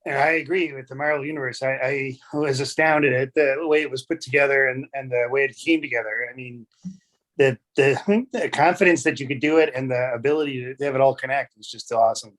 Speaker 3: And I agree with the Marvel Universe. I was astounded at the way it was put together and the way it came together. I mean, the confidence that you could do it and the ability to have it all connect is just awesome.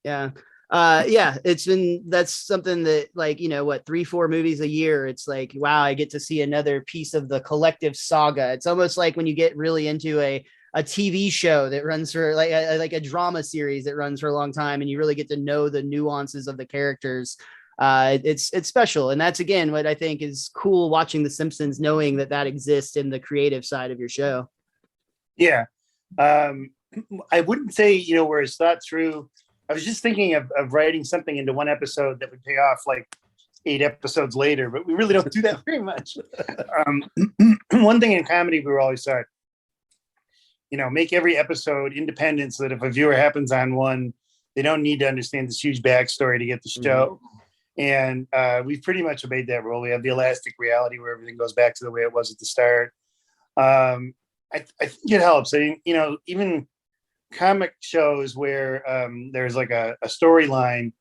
Speaker 1: Yeah. That's something that, like, 3-4 movies a year. It's like, wow, I get to see another piece of the collective saga. It's almost like when you get really into a TV show that runs for like a drama series that runs for a long time and you really get to know the nuances of the characters. It's special. And that's, again, what I think is cool watching The Simpsons, knowing that exists in the creative side of your show.
Speaker 3: Yeah. I wouldn't say, where it's thought through. I was just thinking of writing something into one episode that would pay off like 8 episodes later, but we really don't do that very much. One thing in comedy we were always taught, make every episode independent so that if a viewer happens on one, they don't need to understand this huge backstory to get the show. Mm-hmm. And we've pretty much obeyed that rule. We have the elastic reality where everything goes back to the way it was at the start. I think it helps. Even comic shows where there's like a storyline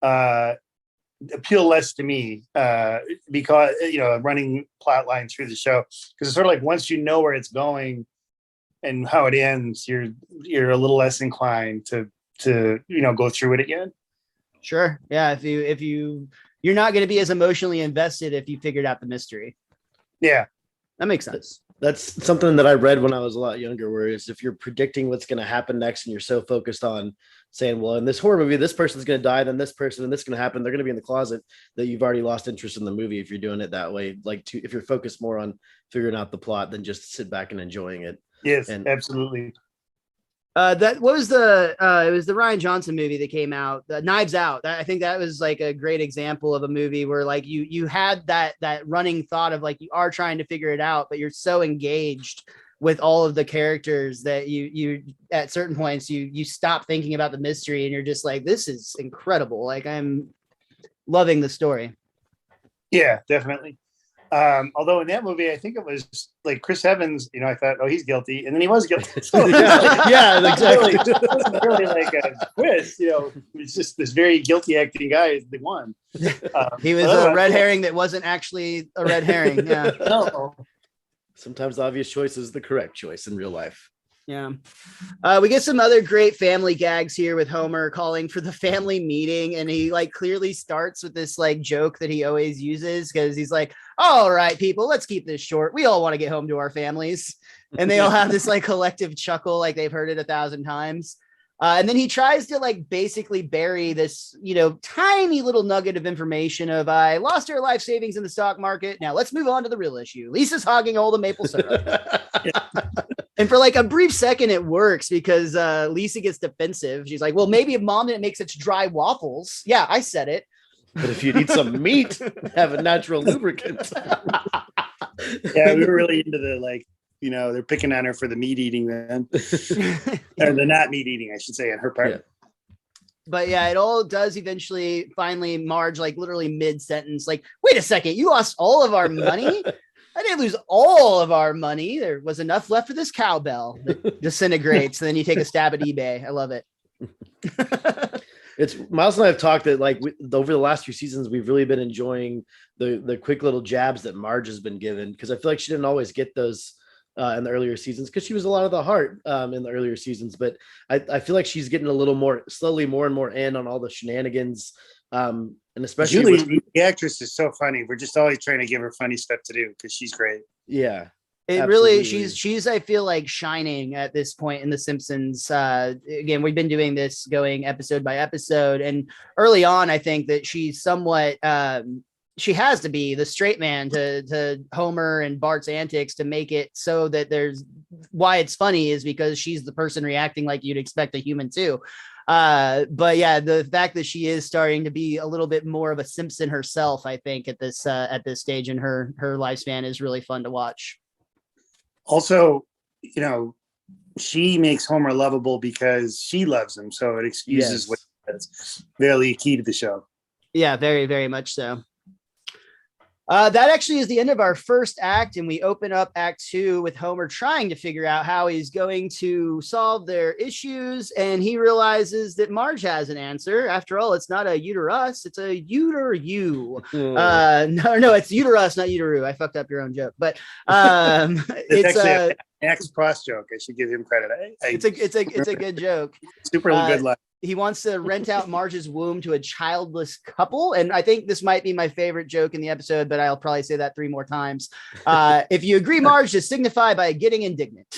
Speaker 3: appeal less to me because, running plot line through the show. Because it's sort of like once you know where it's going and how it ends, you're a little less inclined to go through it again.
Speaker 1: Sure. Yeah. If you're not going to be as emotionally invested if you figured out the mystery.
Speaker 3: Yeah,
Speaker 1: that makes sense.
Speaker 2: That's something that I read when I was a lot younger, whereas if you're predicting what's going to happen next and you're so focused on saying, well, in this horror movie, this person's going to die, then this person, and this is going to happen, they're going to be in the closet, that you've already lost interest in the movie if you're doing it that way. If you're focused more on figuring out the plot than just sit back and enjoying it.
Speaker 3: Yes,
Speaker 2: And
Speaker 3: absolutely.
Speaker 1: That what was the it was the Ryan Johnson movie that came out, Knives Out. I think that was like a great example of a movie where like you had that running thought of like you are trying to figure it out, but you're so engaged with all of the characters that you at certain points you stop thinking about the mystery and you're just like, this is incredible. Like I'm loving the story.
Speaker 3: Yeah, definitely. Although in that movie, I think it was like Chris Evans, I thought, oh, he's guilty. And then he was guilty. So
Speaker 2: yeah, exactly.
Speaker 3: It wasn't really like a twist, it's just this very guilty acting guy is the one.
Speaker 1: He was a red herring that wasn't actually a red herring. Yeah.
Speaker 3: No.
Speaker 2: Sometimes the obvious choice is the correct choice in real life.
Speaker 1: Yeah. We get some other great family gags here with Homer calling for the family meeting. And he like clearly starts with this like joke that he always uses because he's like, all right, people, let's keep this short. We all want to get home to our families. And they all have this like collective chuckle, like they've heard it 1,000 times. And then he tries to like basically bury this, tiny little nugget of information of I lost her life savings in the stock market. Now let's move on to the real issue. Lisa's hogging all the maple syrup. And for like a brief second, it works because Lisa gets defensive. She's like, well, maybe if mom didn't make such dry waffles. Yeah, I said it.
Speaker 2: But if you need some meat, have a natural lubricant.
Speaker 3: Yeah, we were really into the like, they're picking on her for the meat eating then. Or the not meat eating, I should say, on her part.
Speaker 2: Yeah.
Speaker 1: But yeah, it all does eventually finally Marge, like literally mid-sentence, like, wait a second, you lost all of our money? I didn't lose all of our money. There was enough left for this cowbell that disintegrates. And then you take a stab at eBay. I love it.
Speaker 2: It's Miles and I have talked that like over the last few seasons, we've really been enjoying the quick little jabs that Marge has been given. Cause I feel like she didn't always get those in the earlier seasons because she was a lot of the heart in the earlier seasons. But I feel like she's getting a little more slowly, more and more in on all the shenanigans. And especially
Speaker 3: Julie, the actress is so funny. We're just always trying to give her funny stuff to do because she's great.
Speaker 2: Yeah.
Speaker 1: It
Speaker 2: Absolutely.
Speaker 1: really, she's, I feel like shining at this point in The Simpsons. Again, we've been doing this going episode by episode. And early on, I think that she's somewhat, she has to be the straight man to Homer and Bart's antics to make it so that why it's funny is because she's the person reacting like you'd expect a human to. But yeah, the fact that she is starting to be a little bit more of a Simpson herself, I think at this stage in her lifespan is really fun to watch.
Speaker 3: Also, she makes Homer lovable because she loves him. So it excuses what that's really key to the show.
Speaker 1: Yeah, very, very much so. That actually is the end of our first act, and we open up Act 2 with Homer trying to figure out how he's going to solve their issues, and he realizes that Marge has an answer. After all, it's not a uterus, it's a uter-you. No, it's uterus, not uteru. I fucked up your own joke, but
Speaker 3: it's actually Max Prost joke. I should give him credit.
Speaker 1: It's a good joke.
Speaker 3: Super good line.
Speaker 1: He wants to rent out Marge's womb to a childless couple. And I think this might be my favorite joke in the episode, but I'll probably say that 3 more times. If you agree, Marge, just signify by getting indignant.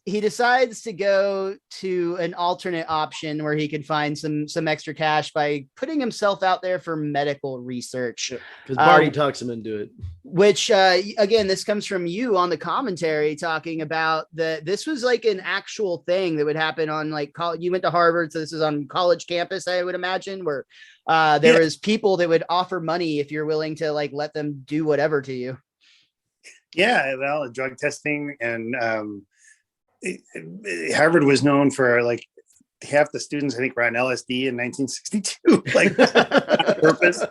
Speaker 1: He decides to go to an alternate option where he could find some extra cash by putting himself out there for medical research.
Speaker 2: Because Barney talks him into it.
Speaker 1: Which, again, this comes from you on the commentary talking about this was like an actual thing that would happen on like college. You went to Harvard, so this is on college campus, I would imagine, where there is people that would offer money if you're willing to like let them do whatever to you.
Speaker 3: Yeah, well, drug testing and Harvard was known for like half the students, I think, were on LSD in 1962, like on purpose.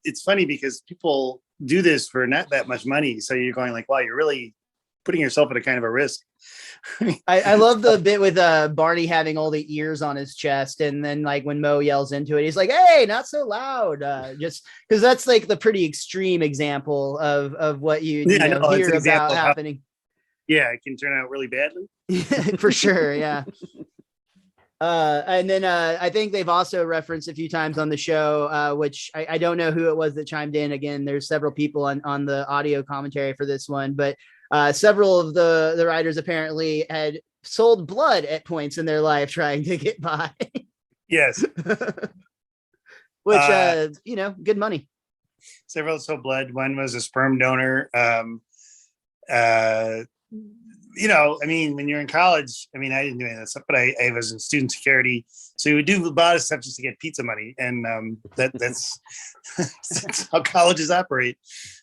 Speaker 3: It's funny because people do this for not that much money. So you're going like, wow, you're really putting yourself at a kind of a risk.
Speaker 1: I love the bit with Barney having all the ears on his chest, and then like when Moe yells into it, he's like, hey, not so loud, just because that's like the pretty extreme example of what you hear about happening.
Speaker 3: Yeah, it can turn out really badly.
Speaker 1: For sure. Yeah. And then I think they've also referenced a few times on the show, which I don't know who it was that chimed in. Again, there's several people on the audio commentary for this one, but several of the writers apparently had sold blood at points in their life trying to get by.
Speaker 3: Yes.
Speaker 1: Which, good money.
Speaker 3: Several sold blood. One was a sperm donor. I mean, when you're in college, I mean, I didn't do any of that stuff, but I was in student security. So we would do a lot of stuff just to get pizza money. And that's, that's how colleges operate.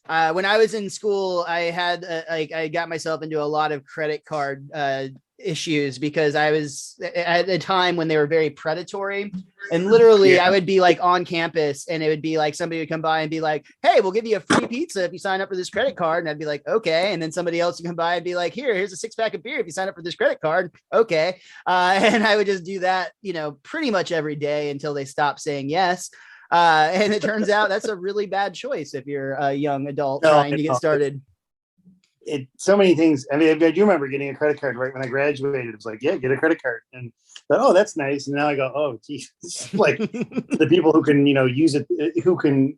Speaker 1: When I was in school, I got myself into a lot of credit card issues because I was at a time when they were very predatory, and literally I would be like on campus and it would be like somebody would come by and be like, hey, we'll give you a free pizza if you sign up for this credit card. And I'd be like, okay. And then somebody else would come by and be like, here's a 6-pack of beer if you sign up for this credit card. Okay. And I would just do that, pretty much every day until they stopped saying yes. And it turns out that's a really bad choice if you're a young adult trying to get started.
Speaker 3: So many things. I mean, I do remember getting a credit card right when I graduated. It was like, yeah, get a credit card. And oh, that's nice. And now I go, oh, geez. Like the people who can, use it, who can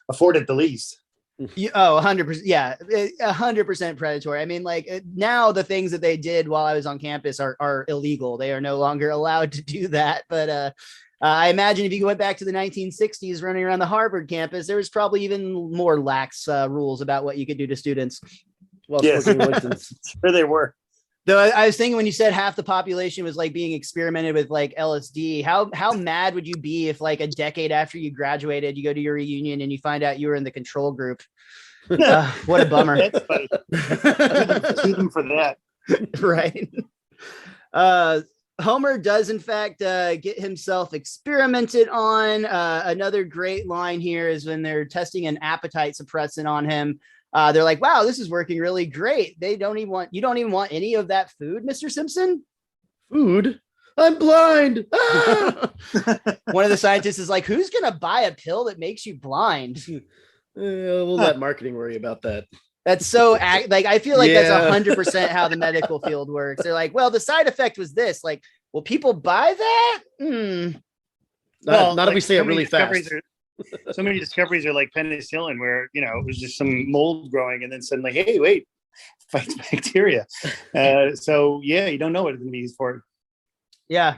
Speaker 3: afford it the least.
Speaker 1: 100%. Yeah, 100% predatory. I mean, like now the things that they did while I was on campus are illegal. They are no longer allowed to do that. But I imagine if you went back to the 1960s running around the Harvard campus, there was probably even more lax rules about what you could do to students.
Speaker 2: Well, yes.
Speaker 3: Sure they were.
Speaker 1: Though I was thinking when you said half the population was like being experimented with like LSD, how mad would you be if like a decade after you graduated, you go to your reunion and you find out you were in the control group? What a bummer. That's funny.
Speaker 3: Sue them for that.
Speaker 1: Right. Homer does, in fact, get himself experimented on. Another great line here is when they're testing an appetite suppressant on him. They're like, wow, this is working really great. You don't even want any of that food, Mr. Simpson?
Speaker 2: Food? I'm blind. Ah!
Speaker 1: One of the scientists is like, who's going to buy a pill that makes you blind?
Speaker 2: We'll let marketing worry about that.
Speaker 1: That's so like, I feel like that's 100% how the medical field works. They're like, well, the side effect was this. Like, will people buy that?
Speaker 2: Well, not if we say it really fast.
Speaker 3: So many discoveries are like penicillin, where it was just some mold growing, and then suddenly, hey, wait, fights bacteria. So yeah, you don't know what it's going to be used for.
Speaker 1: Yeah,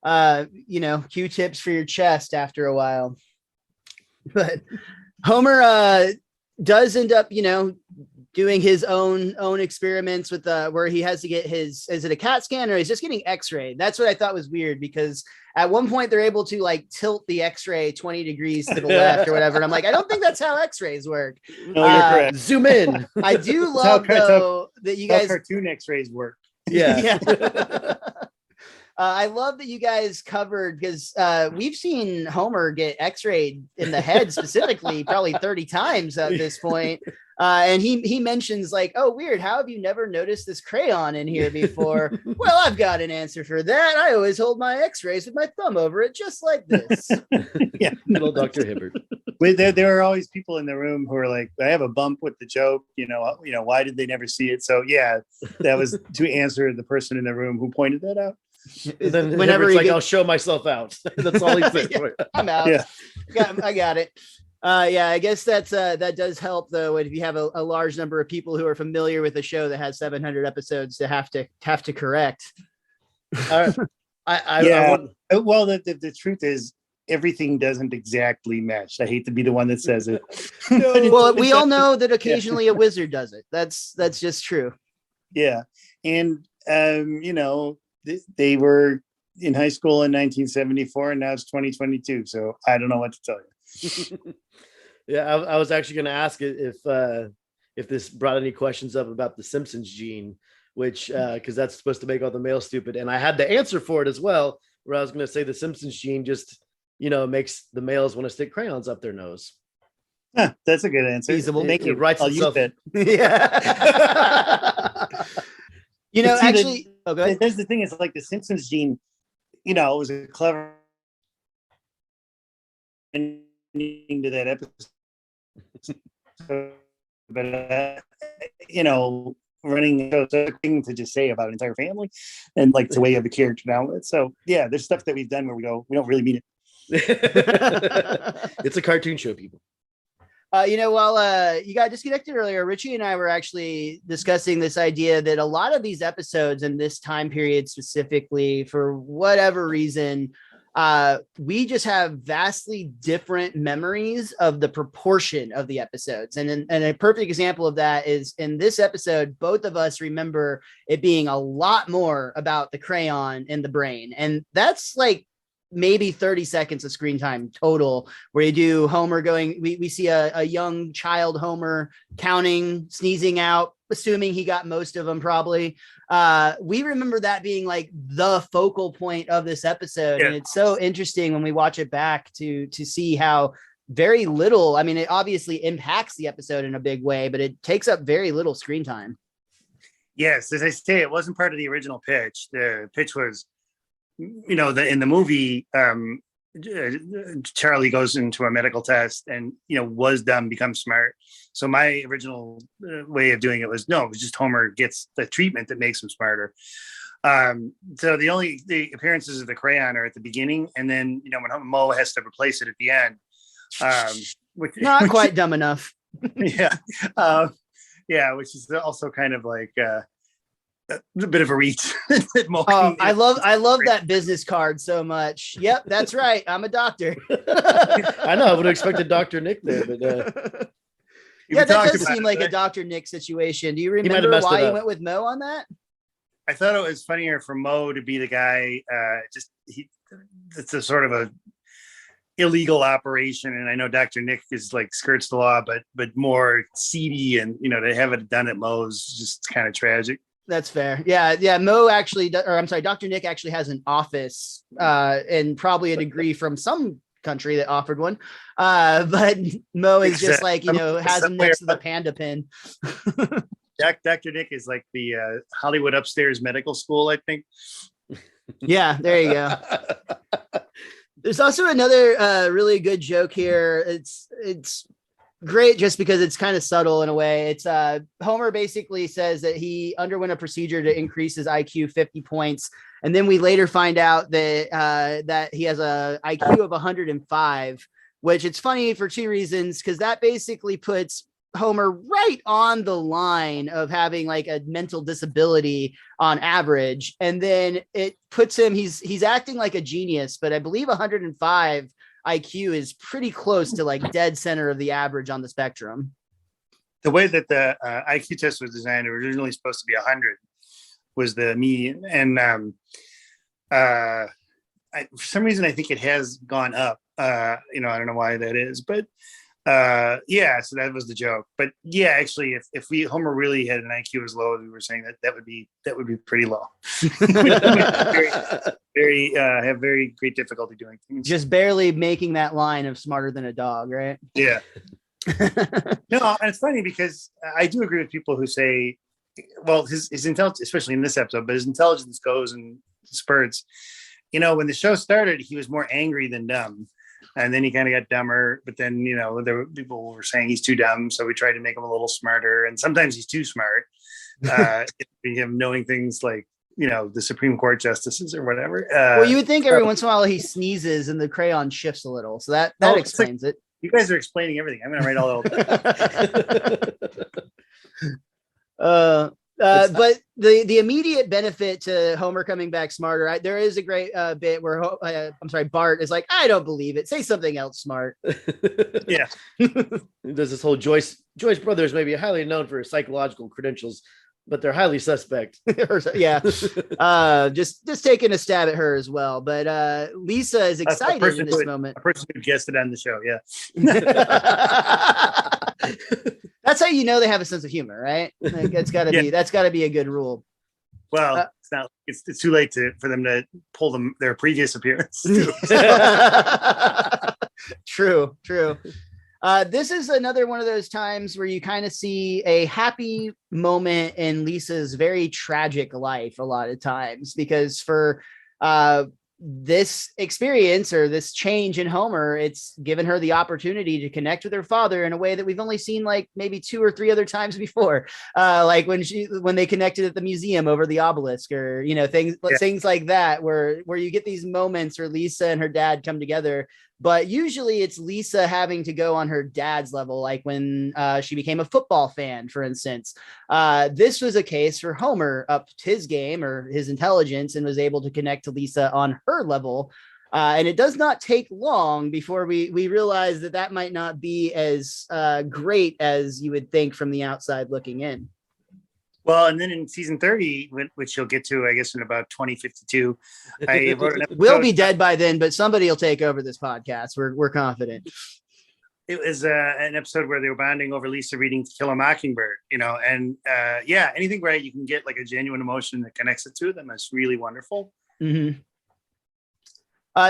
Speaker 1: Q-tips for your chest after a while. But Homer does end up, doing his own experiments with where he has to get is it a CAT scan or he's just getting X-ray? That's what I thought was weird, because at one point they're able to like tilt the X-ray 20 degrees to the left or whatever. And I'm like, I don't think that's how X-rays work.
Speaker 3: No, you're correct.
Speaker 2: Zoom in.
Speaker 1: I do love though that you guys
Speaker 3: cartoon X-rays work.
Speaker 2: Yeah.
Speaker 1: I love that you guys covered, because we've seen Homer get X-rayed in the head specifically probably 30 times at this point. And he mentions like, oh, weird. How have you never noticed this crayon in here before? Well, I've got an answer for that. I always hold my X-rays with my thumb over it, just like this.
Speaker 3: Yeah,
Speaker 2: little Dr. Hibbert.
Speaker 3: There are always people in the room who are like, I have a bump with the joke. Why did they never see it? So yeah, that was to answer the person in the room who pointed that out.
Speaker 2: And then whenever he's like, I'll show myself out. That's all he said.
Speaker 1: Yeah, I'm out.
Speaker 3: Yeah.
Speaker 1: I got it. I guess that does help though, if you have a large number of people who are familiar with a show that has 700 episodes to have to correct.
Speaker 3: Well, the truth is everything doesn't exactly match. I hate to be the one that says it.
Speaker 1: Well, we all know that occasionally a wizard does it. That's just true.
Speaker 3: Yeah. And they were in high school in 1974 and now it's 2022. So I don't know what to tell you.
Speaker 2: Yeah, I was actually going to ask if this brought any questions up about the Simpsons gene, which because that's supposed to make all the males stupid, and I had the answer for it as well. Where I was going to say the Simpsons gene just makes the males want to stick crayons up their nose.
Speaker 3: Huh, that's a good answer.
Speaker 1: Feasible.
Speaker 2: It writes itself.
Speaker 1: Yeah. Actually,
Speaker 3: there's the thing is like the Simpsons gene, it was a clever ending to that episode. But running a thing to just say about an entire family and like the way you have a character now. So yeah, there's stuff that we've done where we go, we don't really mean it.
Speaker 2: It's a cartoon show, people.
Speaker 1: While you got disconnected earlier, Richie and I were actually discussing this idea that a lot of these episodes in this time period specifically, for whatever reason, we just have vastly different memories of the proportion of the episodes. And a perfect example of that is in this episode, both of us remember it being a lot more about the crayon in the brain. And that's like maybe 30 seconds of screen time total, where you do Homer going, we see a young child Homer counting, sneezing out, assuming he got most of them probably. We remember that being like the focal point of this episode. Yeah. And it's so interesting when we watch it back to see how very little, I mean, it obviously impacts the episode in a big way, but it takes up very little screen time.
Speaker 3: Yes, as I say, it wasn't part of the original pitch. The pitch was, in the movie, Charlie goes into a medical test and, was dumb, becomes smart. So my original way of doing it was, no, it was just Homer gets the treatment that makes him smarter. So the appearances of the crayon are at the beginning. And then, when Mo has to replace it at the end.
Speaker 1: Which quite dumb enough.
Speaker 3: Yeah. Which is also kind of like, a bit of a reach.
Speaker 1: I love that business card so much. Yep, that's right. I'm a doctor.
Speaker 2: I know. I would have expected Dr. Nick there, but
Speaker 1: that does seem like a Dr. Nick situation. Do you remember why you went with Mo on that?
Speaker 3: I thought it was funnier for Mo to be the guy. It's a sort of a illegal operation, and I know Dr. Nick is like skirts the law, but more seedy, and to have it done at Mo's just kind of tragic.
Speaker 1: That's fair. Yeah. Mo actually, Dr. Nick actually has an office and probably a degree from some country that offered one. But Mo is just like, has him next to the panda pin.
Speaker 3: Dr. Nick is like the Hollywood upstairs medical school, I think.
Speaker 1: Yeah, there you go. There's also another really good joke here. It's great just because it's kind of subtle in a way. It's Homer basically says that he underwent a procedure to increase his IQ 50 points. And then we later find out that he has a IQ of 105, which it's funny for two reasons, because that basically puts Homer right on the line of having like a mental disability on average. And then it puts him, he's acting like a genius, but I believe 105 IQ is pretty close to like dead center of the average on the spectrum.
Speaker 3: The way that the IQ test was designed, originally supposed to be 100 was the median. And for some reason, I think it has gone up. I don't know why that is, but so that was the joke. But yeah, actually, if Homer really had an IQ as low as we were saying, that would be pretty low. Have very great difficulty doing things.
Speaker 1: Just barely making that line of smarter than a dog, right?
Speaker 3: Yeah. No, and it's funny because I do agree with people who say, well, his intelligence, especially in this episode, but his intelligence goes in spurts. When the show started, he was more angry than dumb. And then he kind of got dumber, but then, there were people who were saying he's too dumb. So we tried to make him a little smarter. And sometimes he's too smart. Him knowing things like, the Supreme Court justices or whatever.
Speaker 1: Well, you would think every once in a while he sneezes and the crayon shifts a little. So that explains it.
Speaker 3: You guys are explaining everything. I'm going to write all
Speaker 1: over. But the immediate benefit to Homer coming back smarter, there is a great bit where Bart is like, I don't believe it. Say something else smart.
Speaker 3: Yeah.
Speaker 2: There's this whole Joyce brothers may be highly known for psychological credentials, but they're highly suspect.
Speaker 1: Yeah. Just taking a stab at her as well. But Lisa is excited in this moment.
Speaker 3: A person who guessed it on the show. Yeah.
Speaker 1: That's how they have a sense of humor, right? Like, that's gotta be a good rule.
Speaker 3: Well, it's too late for them to pull their previous appearance.
Speaker 1: True. This is another one of those times where you kind of see a happy moment in Lisa's very tragic life a lot of times, because for this experience or this change in Homer, it's given her the opportunity to connect with her father in a way that we've only seen like maybe 2 or 3 other times before. Like when they connected at the museum over the obelisk, or, you know, things like that, where you get these moments where Lisa and her dad come together. But usually it's Lisa having to go on her dad's level, like when she became a football fan, for instance. This was a case where Homer upped his game or his intelligence and was able to connect to Lisa on her level. And it does not take long before we realize that might not be as great as you would think from the outside looking in.
Speaker 3: Well, and then in season 30, which you'll get to, I guess, in about 2052, I wrote an episode.
Speaker 1: We'll be dead by then, but somebody will take over this podcast. We're confident.
Speaker 3: It was an episode where they were bonding over Lisa reading To Kill a Mockingbird, you know, and yeah, anything where you can get like a genuine emotion that connects it to them is really wonderful.
Speaker 1: Mm-hmm.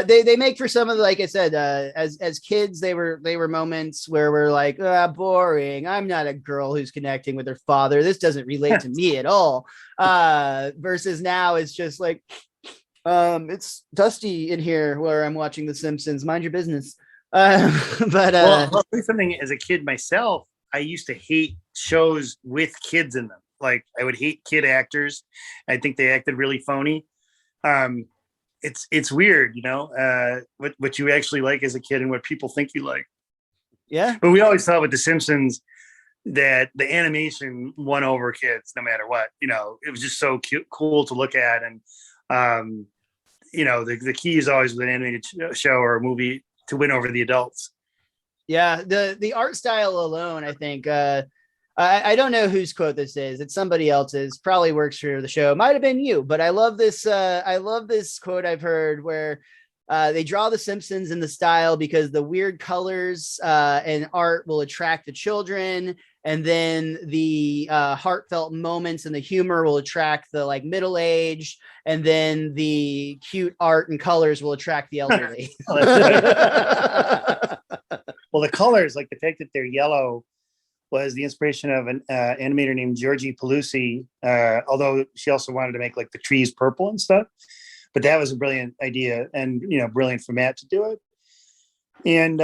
Speaker 1: They make for some of the, like I said, as kids, they were moments where we're like, boring. I'm not a girl who's connecting with her father. This doesn't relate to me at all. Versus now it's just like, it's dusty in here where I'm watching The Simpsons. Mind your business. I'll
Speaker 3: tell you something. As a kid myself, I used to hate shows with kids in them. Like I would hate kid actors. I think they acted really phony. It's weird, you know, what you actually like as a kid and what people think you like.
Speaker 1: Yeah.
Speaker 3: But we always thought with The Simpsons that the animation won over kids no matter what. You know, it was just so cool to look at. And, you know, the key is always with an animated show or a movie to win over the adults.
Speaker 1: Yeah. The art style alone, I think, I don't know whose quote this is. It's somebody else's. Probably works for the show. Might have been you, but I love this. I love this quote I've heard where they draw the Simpsons in the style because the weird colors and art will attract the children, and then the heartfelt moments and the humor will attract the like middle-aged, and then the cute art and colors will attract the elderly.
Speaker 3: Well, the colors, like the fact that they're yellow, was the inspiration of an animator named Georgie Pelusi, although she also wanted to make like the trees purple and stuff. But that was a brilliant idea, and, you know, brilliant for Matt to do it. And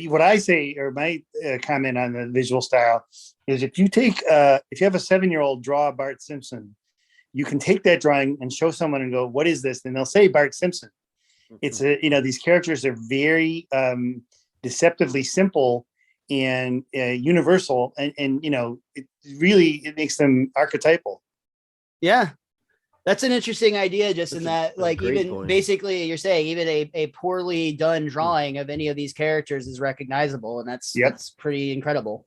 Speaker 3: what I say, or my comment on the visual style, is if you have a 7-year-old draw Bart Simpson, you can take that drawing and show someone and go, "What is this?" And they'll say Bart Simpson. Mm-hmm. It's these characters are very deceptively simple and universal, and you know, it makes them archetypal.
Speaker 1: Yeah, that's an interesting idea. Just in that, like, even point. Basically, you're saying even a poorly done drawing of any of these characters is recognizable, and that's pretty incredible.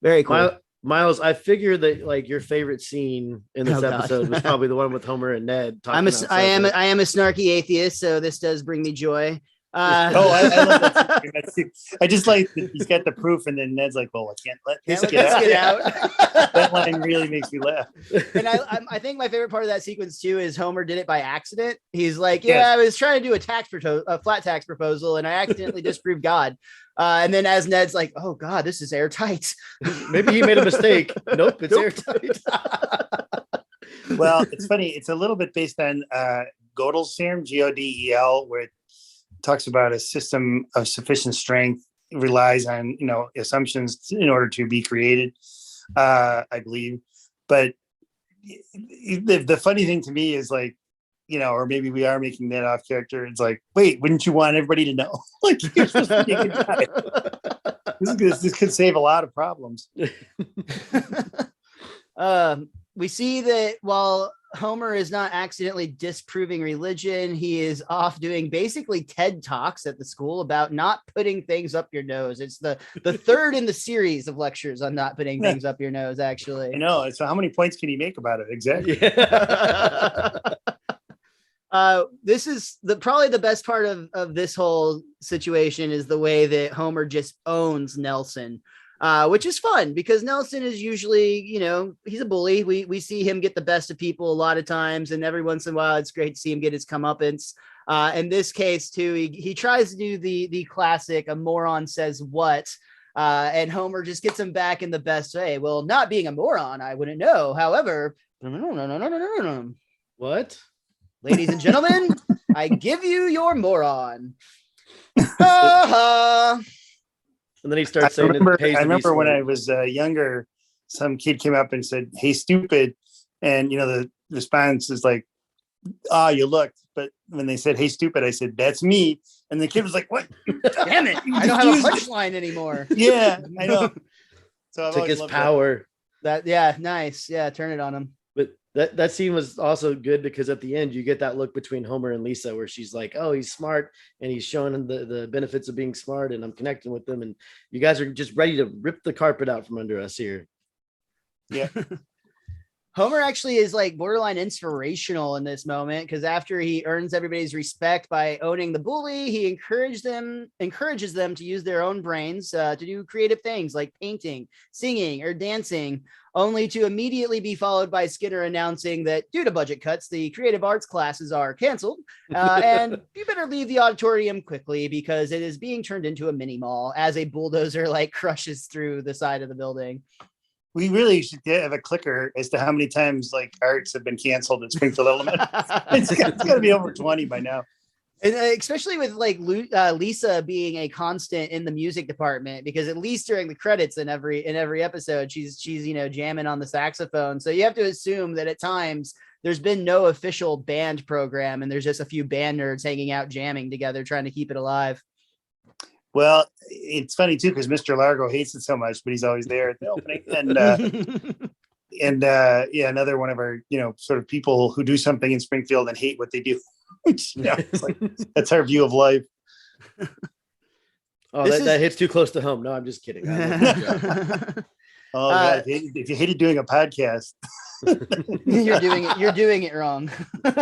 Speaker 1: Very cool.
Speaker 2: Miles, I figured that like your favorite scene in this episode was probably the one with Homer and Ned.
Speaker 1: I am a snarky atheist, so this does bring me joy.
Speaker 3: I love that scene. I just like that he's got the proof, and then Ned's like, "Well, I can't let this get out." That line really makes me laugh.
Speaker 1: And I think my favorite part of that sequence too is Homer did it by accident. He's like, "Yeah, I was trying to do a flat tax proposal, and I accidentally disproved God." And then as Ned's like, "Oh God, this is airtight."
Speaker 2: Maybe he made a mistake. Nope, it's airtight.
Speaker 3: Well, it's funny. It's a little bit based on Gödel's theorem, Godel, where it talks about a system of sufficient strength relies on, you know, assumptions in order to be created, I believe. But the funny thing to me is, like, you know, or maybe we are making that off character. It's like, wait, wouldn't you want everybody to know? Like, you're supposed to be a good guy. This could save a lot of problems.
Speaker 1: We see that while Homer is not accidentally disproving religion, he is off doing basically TED Talks at the school about not putting things up your nose. It's the third in the series of lectures on not putting things up your nose, actually.
Speaker 3: I know. So how many points can he make about it? Exactly.
Speaker 1: This is probably the best part of this whole situation is the way that Homer just owns Nelson. Which is fun because Nelson is usually, you know, he's a bully. We see him get the best of people a lot of times, and every once in a while it's great to see him get his comeuppance. In this case too, he tries to do the classic, a moron says what, and Homer just gets him back in the best way. Well, not being a moron, I wouldn't know. However,
Speaker 2: What?
Speaker 1: Ladies and gentlemen, I give you your moron. Uh-huh.
Speaker 2: And then he starts saying,
Speaker 3: I remember when I was younger, some kid came up and said, "Hey, stupid," and the response is like, "Ah, you looked." But when they said, "Hey, stupid," I said, "That's me," and the kid was like, "What? Damn it!
Speaker 1: I don't have a punchline anymore."
Speaker 3: Yeah, I know. So I've
Speaker 2: took his
Speaker 3: loved
Speaker 2: power.
Speaker 1: Yeah, nice. Yeah, turn it on him.
Speaker 2: But that scene was also good because at the end you get that look between Homer and Lisa where she's like, "Oh, he's smart and he's showing him the benefits of being smart, and I'm connecting with them, and you guys are just ready to rip the carpet out from under us here."
Speaker 3: Yeah.
Speaker 1: Homer actually is like borderline inspirational in this moment because after he earns everybody's respect by owning the bully, he encourages them to use their own brains to do creative things like painting, singing, or dancing, only to immediately be followed by Skinner announcing that due to budget cuts, the creative arts classes are canceled, and you better leave the auditorium quickly because it is being turned into a mini mall as a bulldozer like crushes through the side of the building.
Speaker 3: We really should have a clicker as to how many times like arts have been canceled at Springfield Elementary. It's got to be over 20 by now.
Speaker 1: And especially with like Lisa being a constant in the music department, because at least during the credits in every episode, she's jamming on the saxophone. So you have to assume that at times there's been no official band program, and there's just a few band nerds hanging out jamming together, trying to keep it alive.
Speaker 3: Well, it's funny too because Mr. Largo hates it so much, but he's always there at the opening. And another one of our sort of people who do something in Springfield and hate what they do. It's like, that's our view of life.
Speaker 2: Oh, that hits too close to home. No, I'm just kidding.
Speaker 3: God, if you hated doing a podcast,
Speaker 1: you're doing it wrong.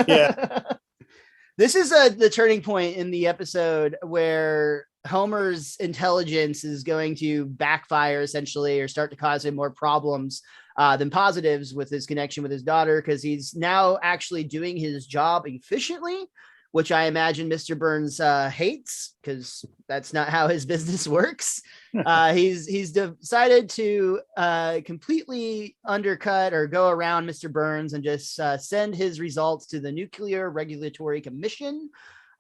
Speaker 3: Yeah.
Speaker 1: This is the turning point in the episode where Homer's intelligence is going to backfire essentially, or start to cause him more problems than positives with his connection with his daughter, because he's now actually doing his job efficiently, which I imagine Mr. Burns hates because that's not how his business works. He's decided to completely undercut or go around Mr. Burns and just send his results to the Nuclear Regulatory Commission.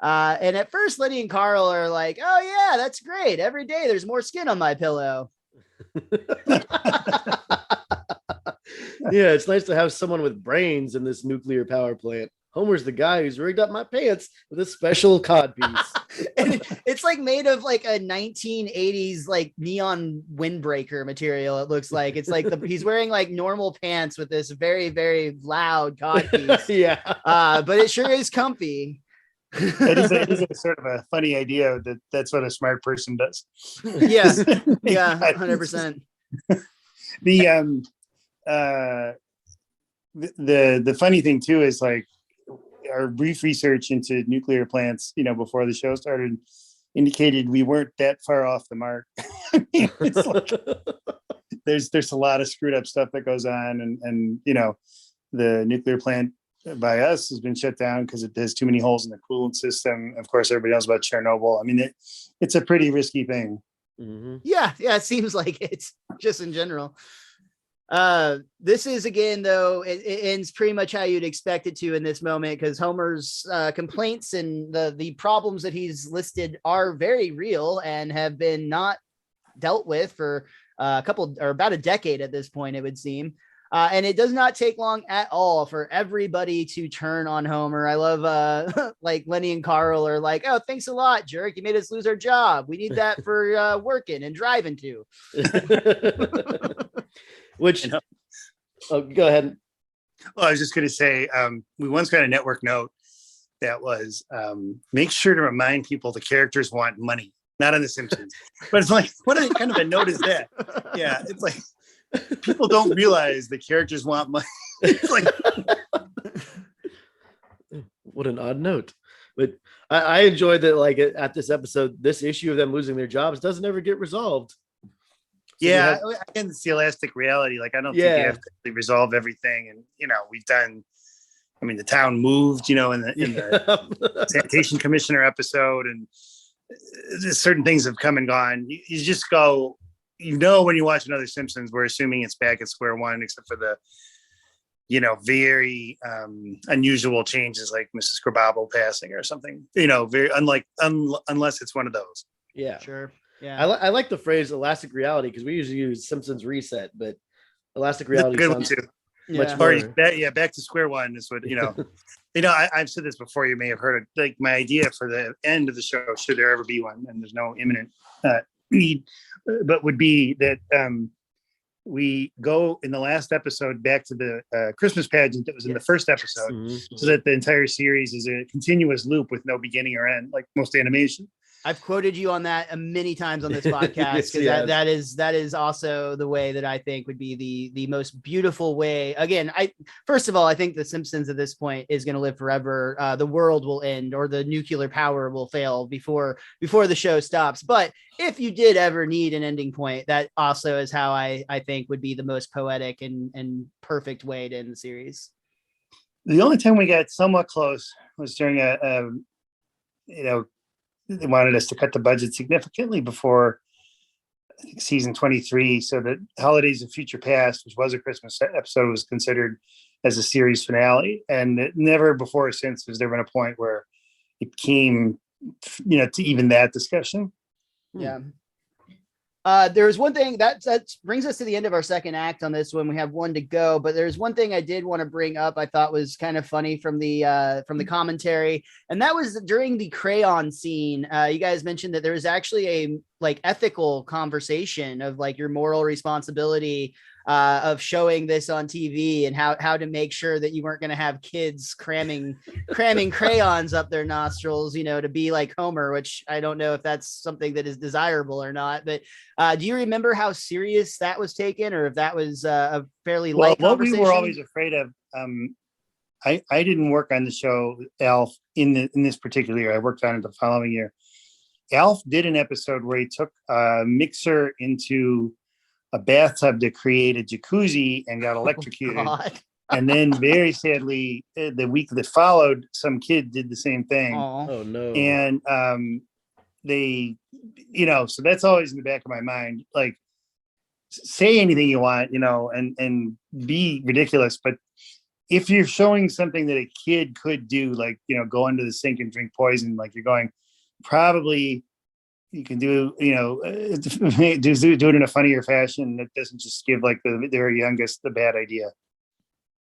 Speaker 1: And at first, Lenny and Carl are like, "Oh yeah, that's great. Every day there's more skin on my pillow."
Speaker 2: Yeah, it's nice to have someone with brains in this nuclear power plant. Homer's the guy who's rigged up my pants with a special cod piece.
Speaker 1: And it's like made of like a 1980s like neon windbreaker material. It looks like it's like he's wearing like normal pants with this very, very loud cod piece.
Speaker 2: Yeah.
Speaker 1: But it sure is comfy.
Speaker 3: It is a sort of a funny idea that's what a smart person does.
Speaker 1: Yeah. Yeah. 100%.
Speaker 3: The funny thing too is like our brief research into nuclear plants, before the show started, indicated we weren't that far off the mark. I mean, it's like, there's a lot of screwed up stuff that goes on, and the nuclear plant by us has been shut down because it has too many holes in the coolant system. Of course, everybody knows about Chernobyl. I mean, it's a pretty risky thing.
Speaker 2: Mm-hmm.
Speaker 1: Yeah, it seems like it's just in general. This is again, though, it ends pretty much how you'd expect it to in this moment, because Homer's complaints and the problems that he's listed are very real and have been not dealt with for about a decade at this point, it would seem. And it does not take long at all for everybody to turn on Homer. I love like Lenny and Carl are like, "Oh, thanks a lot, jerk. You made us lose our job. We need that for working and driving to."
Speaker 2: Which, go ahead.
Speaker 3: Well, I was just going to say, we once got a network note that was, make sure to remind people the characters want money, not on The Simpsons. But it's like, what kind of a note is that? Yeah, it's like, people don't realize the characters want money. It's like,
Speaker 2: what an odd note. But I enjoyed that, like, at this episode, this issue of them losing their jobs doesn't ever get resolved. So
Speaker 3: yeah, again, it's the elastic reality. Like, I don't think you have to resolve everything. And, we've done, I mean, the town moved, in the sanitation commissioner episode, and certain things have come and gone. You just go, when you watch another Simpsons, we're assuming it's back at square one, except for very unusual changes like Mrs. Krabappel passing or something, very unless it's one of those.
Speaker 2: Yeah,
Speaker 1: Sure. Yeah.
Speaker 2: I like the phrase elastic reality because we usually use Simpsons reset, but elastic
Speaker 3: That's a
Speaker 2: reality
Speaker 3: good one
Speaker 2: sounds
Speaker 3: too.
Speaker 2: much
Speaker 3: Or
Speaker 2: more.
Speaker 3: back to square one is what, I've said this before, you may have heard it, like my idea for the end of the show, should there ever be one, and there's no imminent need, but would be that we go in the last episode back to the Christmas pageant that was in the first episode, so that the entire series is a continuous loop with no beginning or end, like most animation.
Speaker 1: I've quoted you on that many times on this podcast because that is also the way that I think would be the most beautiful way. Again, first of all, I think The Simpsons at this point is going to live forever. The world will end, or the nuclear power will fail before the show stops. But if you did ever need an ending point, that also is how I think would be the most poetic and perfect way to end the series.
Speaker 3: The only time we got somewhat close was during they wanted us to cut the budget significantly before, I think, season 23. So that Holidays of Future Past, which was a Christmas episode, was considered as a series finale. And never before or since has there been a point where it came, to even that discussion.
Speaker 1: Yeah. There's one thing that brings us to the end of our second act on this one. We have one to go, but there's one thing I did want to bring up. I thought was kind of funny from the commentary, and that was during the crayon scene. You guys mentioned that there was actually a ethical conversation of your moral responsibility of showing this on TV and how to make sure that you weren't going to have kids cramming crayons up their nostrils, to be like Homer, which I don't know if that's something that is desirable or not. But do you remember how serious that was taken, or if that was a fairly light conversation?
Speaker 3: What we were always afraid of, I didn't work on the show Alf in this particular year. I worked on it the following year. Alf did an episode where he took a mixer into a bathtub to create a jacuzzi and got electrocuted. And then very sadly, the week that followed, some kid did the same thing.
Speaker 2: Oh no.
Speaker 3: And they, so that's always in the back of my mind. Like, say anything you want, and be ridiculous. But if you're showing something that a kid could do, like, go under the sink and drink poison, like you're going, probably you can do it in a funnier fashion that doesn't just give the very youngest the bad idea.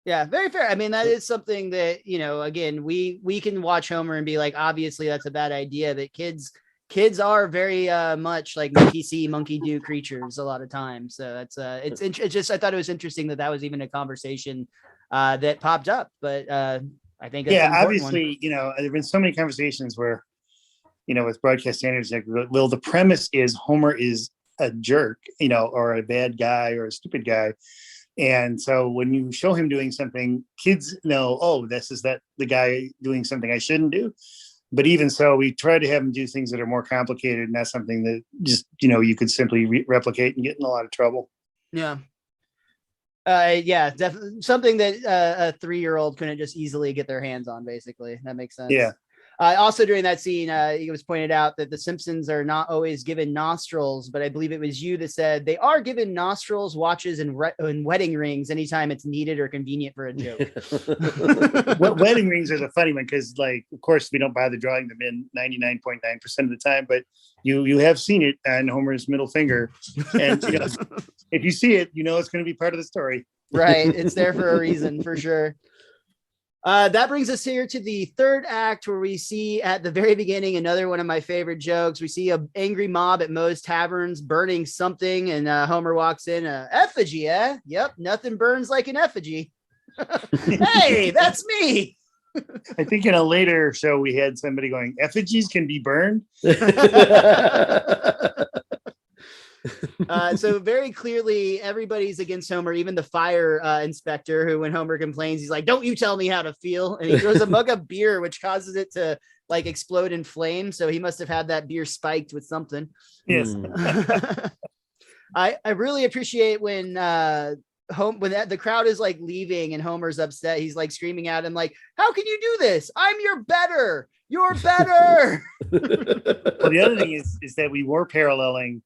Speaker 1: Yeah, very fair. I mean, that is something that, again, we can watch Homer and be like, obviously that's a bad idea, but kids are very much like monkey see, monkey do creatures a lot of times. So that's it's just, I thought it was interesting that was even a conversation that popped up, but I think that's
Speaker 3: obviously there have been so many conversations where with broadcast standards, the premise is Homer is a jerk, or a bad guy or a stupid guy. And so when you show him doing something, kids know, oh, this is the guy doing something I shouldn't do. But even so, we try to have them do things that are more complicated, and that's something that just, you could simply replicate and get in a lot of trouble.
Speaker 1: Yeah. Definitely something that a 3-year-old couldn't just easily get their hands on, basically. That makes sense.
Speaker 3: Yeah.
Speaker 1: Also during that scene, it was pointed out that the Simpsons are not always given nostrils, but I believe it was you that said they are given nostrils, watches, and wedding rings anytime it's needed or convenient for a joke.
Speaker 3: Wedding rings are the funny one because, of course, we don't bother drawing them in 99.9% of the time, but you have seen it on Homer's middle finger, and if you see it, it's going to be part of the story.
Speaker 1: Right, it's there for a reason, for sure. That brings us here to the third act, where we see at the very beginning another one of my favorite jokes. We see an angry mob at Moe's Taverns burning something, and Homer walks in. Effigy, eh? Yep, nothing burns like an effigy. Hey, that's me.
Speaker 3: I think in a later show we had somebody going, effigies can be burned.
Speaker 1: So very clearly everybody's against Homer, even the fire inspector, who when Homer complains, he's like, don't you tell me how to feel. And he throws a mug of beer, which causes it to explode in flames. So he must have had that beer spiked with something.
Speaker 3: Yes.
Speaker 1: I really appreciate when the crowd is leaving and Homer's upset. He's screaming at him how can you do this? I'm your better. You're better.
Speaker 3: Well, the other thing is that we were paralleling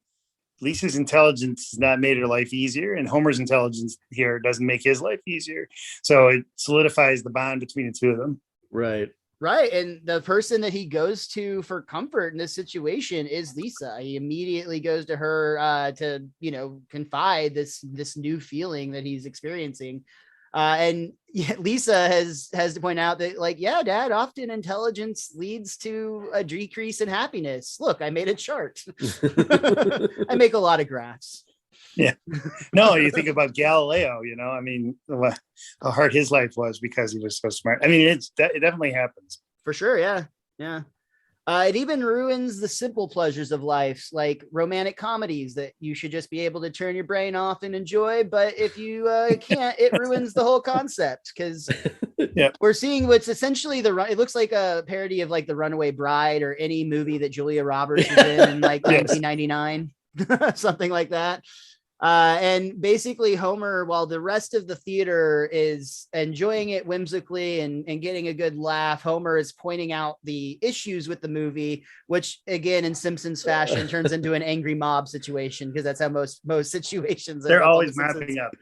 Speaker 3: Lisa's intelligence has not made her life easier, and Homer's intelligence here doesn't make his life easier. So it solidifies the bond between the two of them.
Speaker 2: Right.
Speaker 1: Right. And the person that he goes to for comfort in this situation is Lisa. He immediately goes to her to, you know, confide this new feeling that he's experiencing. And Lisa has to point out that, like, yeah, Dad, often intelligence leads to a decrease in happiness. Look, I made a chart. I make a lot of graphs.
Speaker 3: Yeah. No, you think about Galileo, you know, I mean, how hard his life was because he was so smart. I mean, it definitely happens.
Speaker 1: For sure. Yeah. Yeah. It even ruins the simple pleasures of life, like romantic comedies that you should just be able to turn your brain off and enjoy. But if you can't, it ruins the whole concept, because we're seeing what's essentially it looks like a parody of like The Runaway Bride or any movie that Julia Roberts was in like 1999, something like that. And basically Homer, while the rest of the theater is enjoying it whimsically and getting a good laugh, Homer is pointing out the issues with the movie, which again, in Simpsons fashion, turns into an angry mob situation, because that's how most situations
Speaker 3: they're always mopping up.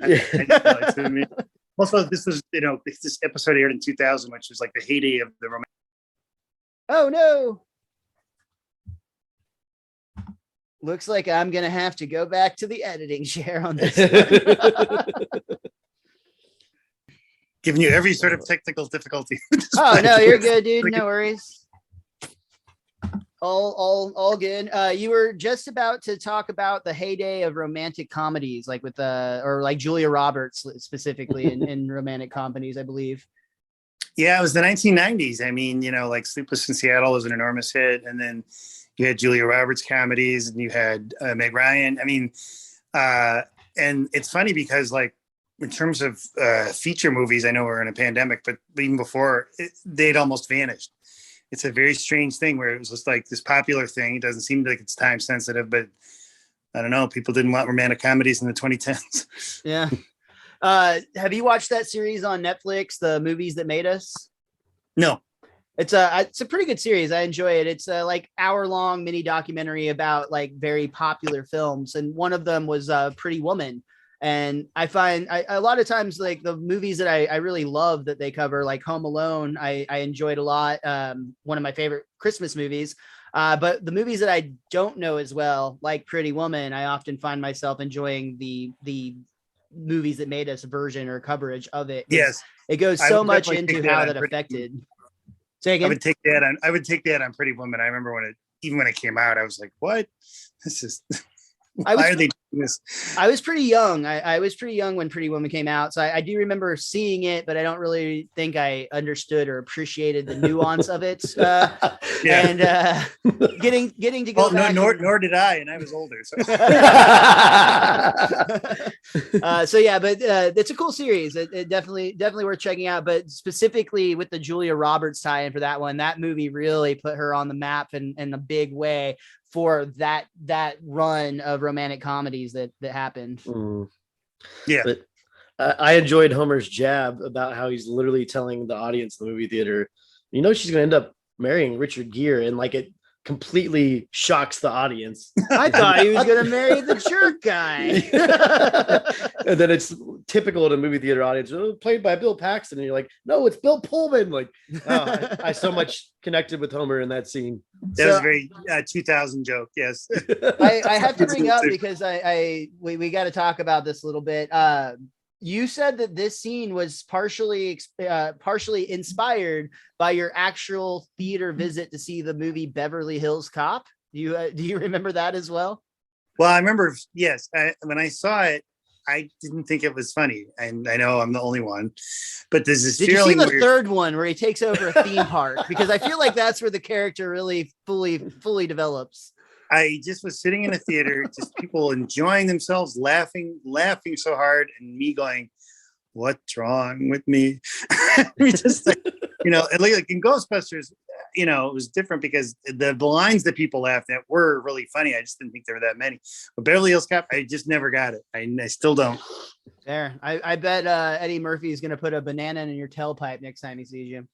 Speaker 3: Also, this was, you know, this episode aired in 2000, which was like the heyday of the romantic.
Speaker 1: Oh no. Looks like I'm going to have to go back to the editing chair on this.
Speaker 3: Giving you every sort of technical difficulty.
Speaker 1: Oh, no, you're good, dude. No worries. All good. You were just about to talk about the heyday of romantic comedies, like with or like Julia Roberts specifically in romantic comedies, I believe.
Speaker 3: Yeah, it was the 1990s. I mean, you know, like Sleepless in Seattle was an enormous hit. And then you had Julia Roberts comedies, and you had Meg Ryan. I mean, and it's funny because, like, in terms of feature movies, I know we're in a pandemic, but even before, they'd almost vanished. It's a very strange thing where it was just like this popular thing. It doesn't seem like it's time sensitive, but I don't know. People didn't want romantic comedies in the 2010s.
Speaker 1: Yeah. Have you watched that series on Netflix, The Movies That Made Us?
Speaker 3: No.
Speaker 1: It's a pretty good series. I enjoy it. It's a like hour-long mini documentary about like very popular films, and one of them was Pretty Woman. And I find a lot of times, like the movies that I really love that they cover, like Home Alone, I enjoyed a lot. One of my favorite Christmas movies. But the movies that I don't know as well, like Pretty Woman, I often find myself enjoying the Movies That Made Us version or coverage of it.
Speaker 3: Yes,
Speaker 1: it goes so much into how that affected. Say again?
Speaker 3: I would take that on Pretty Woman. I remember when it came out, I was like, what? This is why are they doing this?
Speaker 1: I was pretty young. I was pretty young when Pretty Woman came out. So I do remember seeing it, but I don't really think I understood or appreciated the nuance of it. And getting to go back.
Speaker 3: Nor did I, and I was older. So,
Speaker 1: so yeah, but it's a cool series. It definitely worth checking out. But specifically with the Julia Roberts tie-in for that one, that movie really put her on the map in a big way for that run of romantic comedies that happened.
Speaker 3: Yeah.
Speaker 2: But I enjoyed Homer's jab about how he's literally telling the audience in the movie theater, you know, she's going to end up marrying Richard Gere, and like it completely shocks the audience.
Speaker 1: I thought he was going to marry the jerk guy.
Speaker 2: And then it's typical of a movie theater audience, played by Bill Paxton, and you're like, no, it's Bill Pullman. Like, I so much connected with Homer in that scene.
Speaker 3: That was a very 2000 joke. Yes.
Speaker 1: I have to bring up, because we got to talk about this a little bit. You said that this scene was partially inspired by your actual theater visit to see the movie Beverly Hills Cop. Do you remember that as well?
Speaker 3: Well, I remember. Yes, when I saw it, I didn't think it was funny, and I know I'm the only one. But there's this
Speaker 1: Did
Speaker 3: feeling.
Speaker 1: You see the third one where he takes over a theme park? Because I feel like that's where the character really fully develops.
Speaker 3: I just was sitting in a theater, just people enjoying themselves, laughing so hard, and me going, "What's wrong with me?" Just like, you know, and like in Ghostbusters, you know, it was different because the lines that people laughed at were really funny. I just didn't think there were that many. But Beverly Hills Cop, I just never got it. I still don't.
Speaker 1: There, I bet Eddie Murphy is going to put a banana in your tailpipe next time he sees you.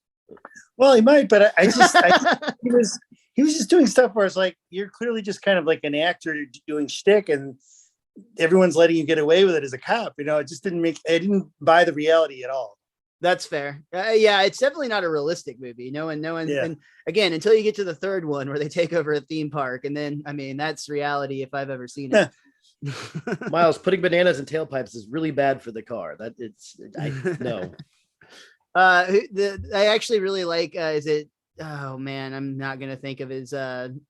Speaker 3: Well, he might, but he was just doing stuff where it's like, you're clearly just kind of like an actor doing shtick, and everyone's letting you get away with it as a cop. You know, it just I didn't buy the reality at all.
Speaker 1: That's fair. Yeah, it's definitely not a realistic movie. No one.
Speaker 3: Yeah.
Speaker 1: And again, until you get to the third one where they take over a theme park, and then, I mean, that's reality if I've ever seen it.
Speaker 2: Miles, putting bananas in tailpipes is really bad for the car. No.
Speaker 1: I actually really like, is it, oh man, I'm not gonna think of his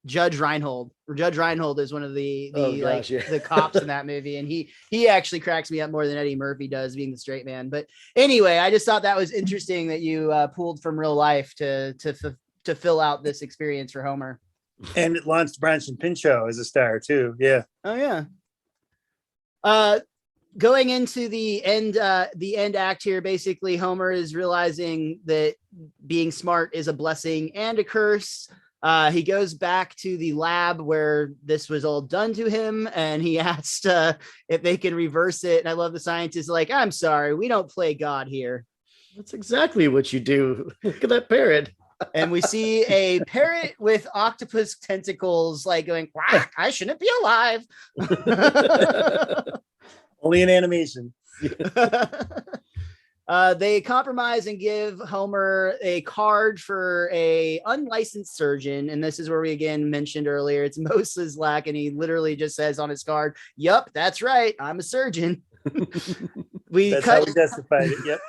Speaker 1: Judge Reinhold. Judge Reinhold is one of the the cops in that movie, and he actually cracks me up more than Eddie Murphy does, being the straight man. But anyway, I just thought that was interesting that you pulled from real life to fill out this experience for Homer.
Speaker 3: And it launched Bronson Pinchot as a star too. Yeah.
Speaker 1: Oh yeah. Going into the end act here, basically Homer is realizing that being smart is a blessing and a curse. He goes back to the lab where this was all done to him, and he asked if they can reverse it. And I love the scientist, like, I'm sorry, we don't play God here.
Speaker 2: That's exactly what you do. Look at that parrot.
Speaker 1: And we see a parrot with octopus tentacles, like going, quack, I shouldn't be alive.
Speaker 3: Only in animation.
Speaker 1: They compromise and give Homer a card for a unlicensed surgeon. And this is where we again mentioned earlier, it's Mo Sizlak, and he literally just says on his card, yup, that's right, I'm a surgeon.
Speaker 3: That's how we justified it. Yep.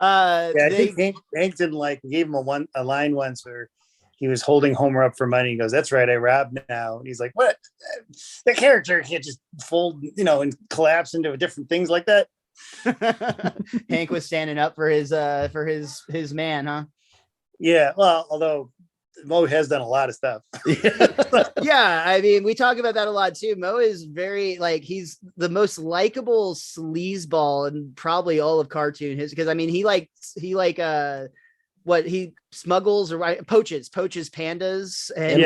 Speaker 3: I think Hank didn't gave him a line once where he was holding Homer up for money. He goes, that's right, I robbed now. And he's like, what? The character can't just fold, and collapse into different things like that.
Speaker 1: Hank was standing up for his man, huh?
Speaker 3: Yeah. Well, although Mo has done a lot of stuff.
Speaker 1: Yeah, I mean, we talk about that a lot too. Mo is very he's the most likable sleazeball in probably all of cartoon because I mean he smuggles or poaches pandas and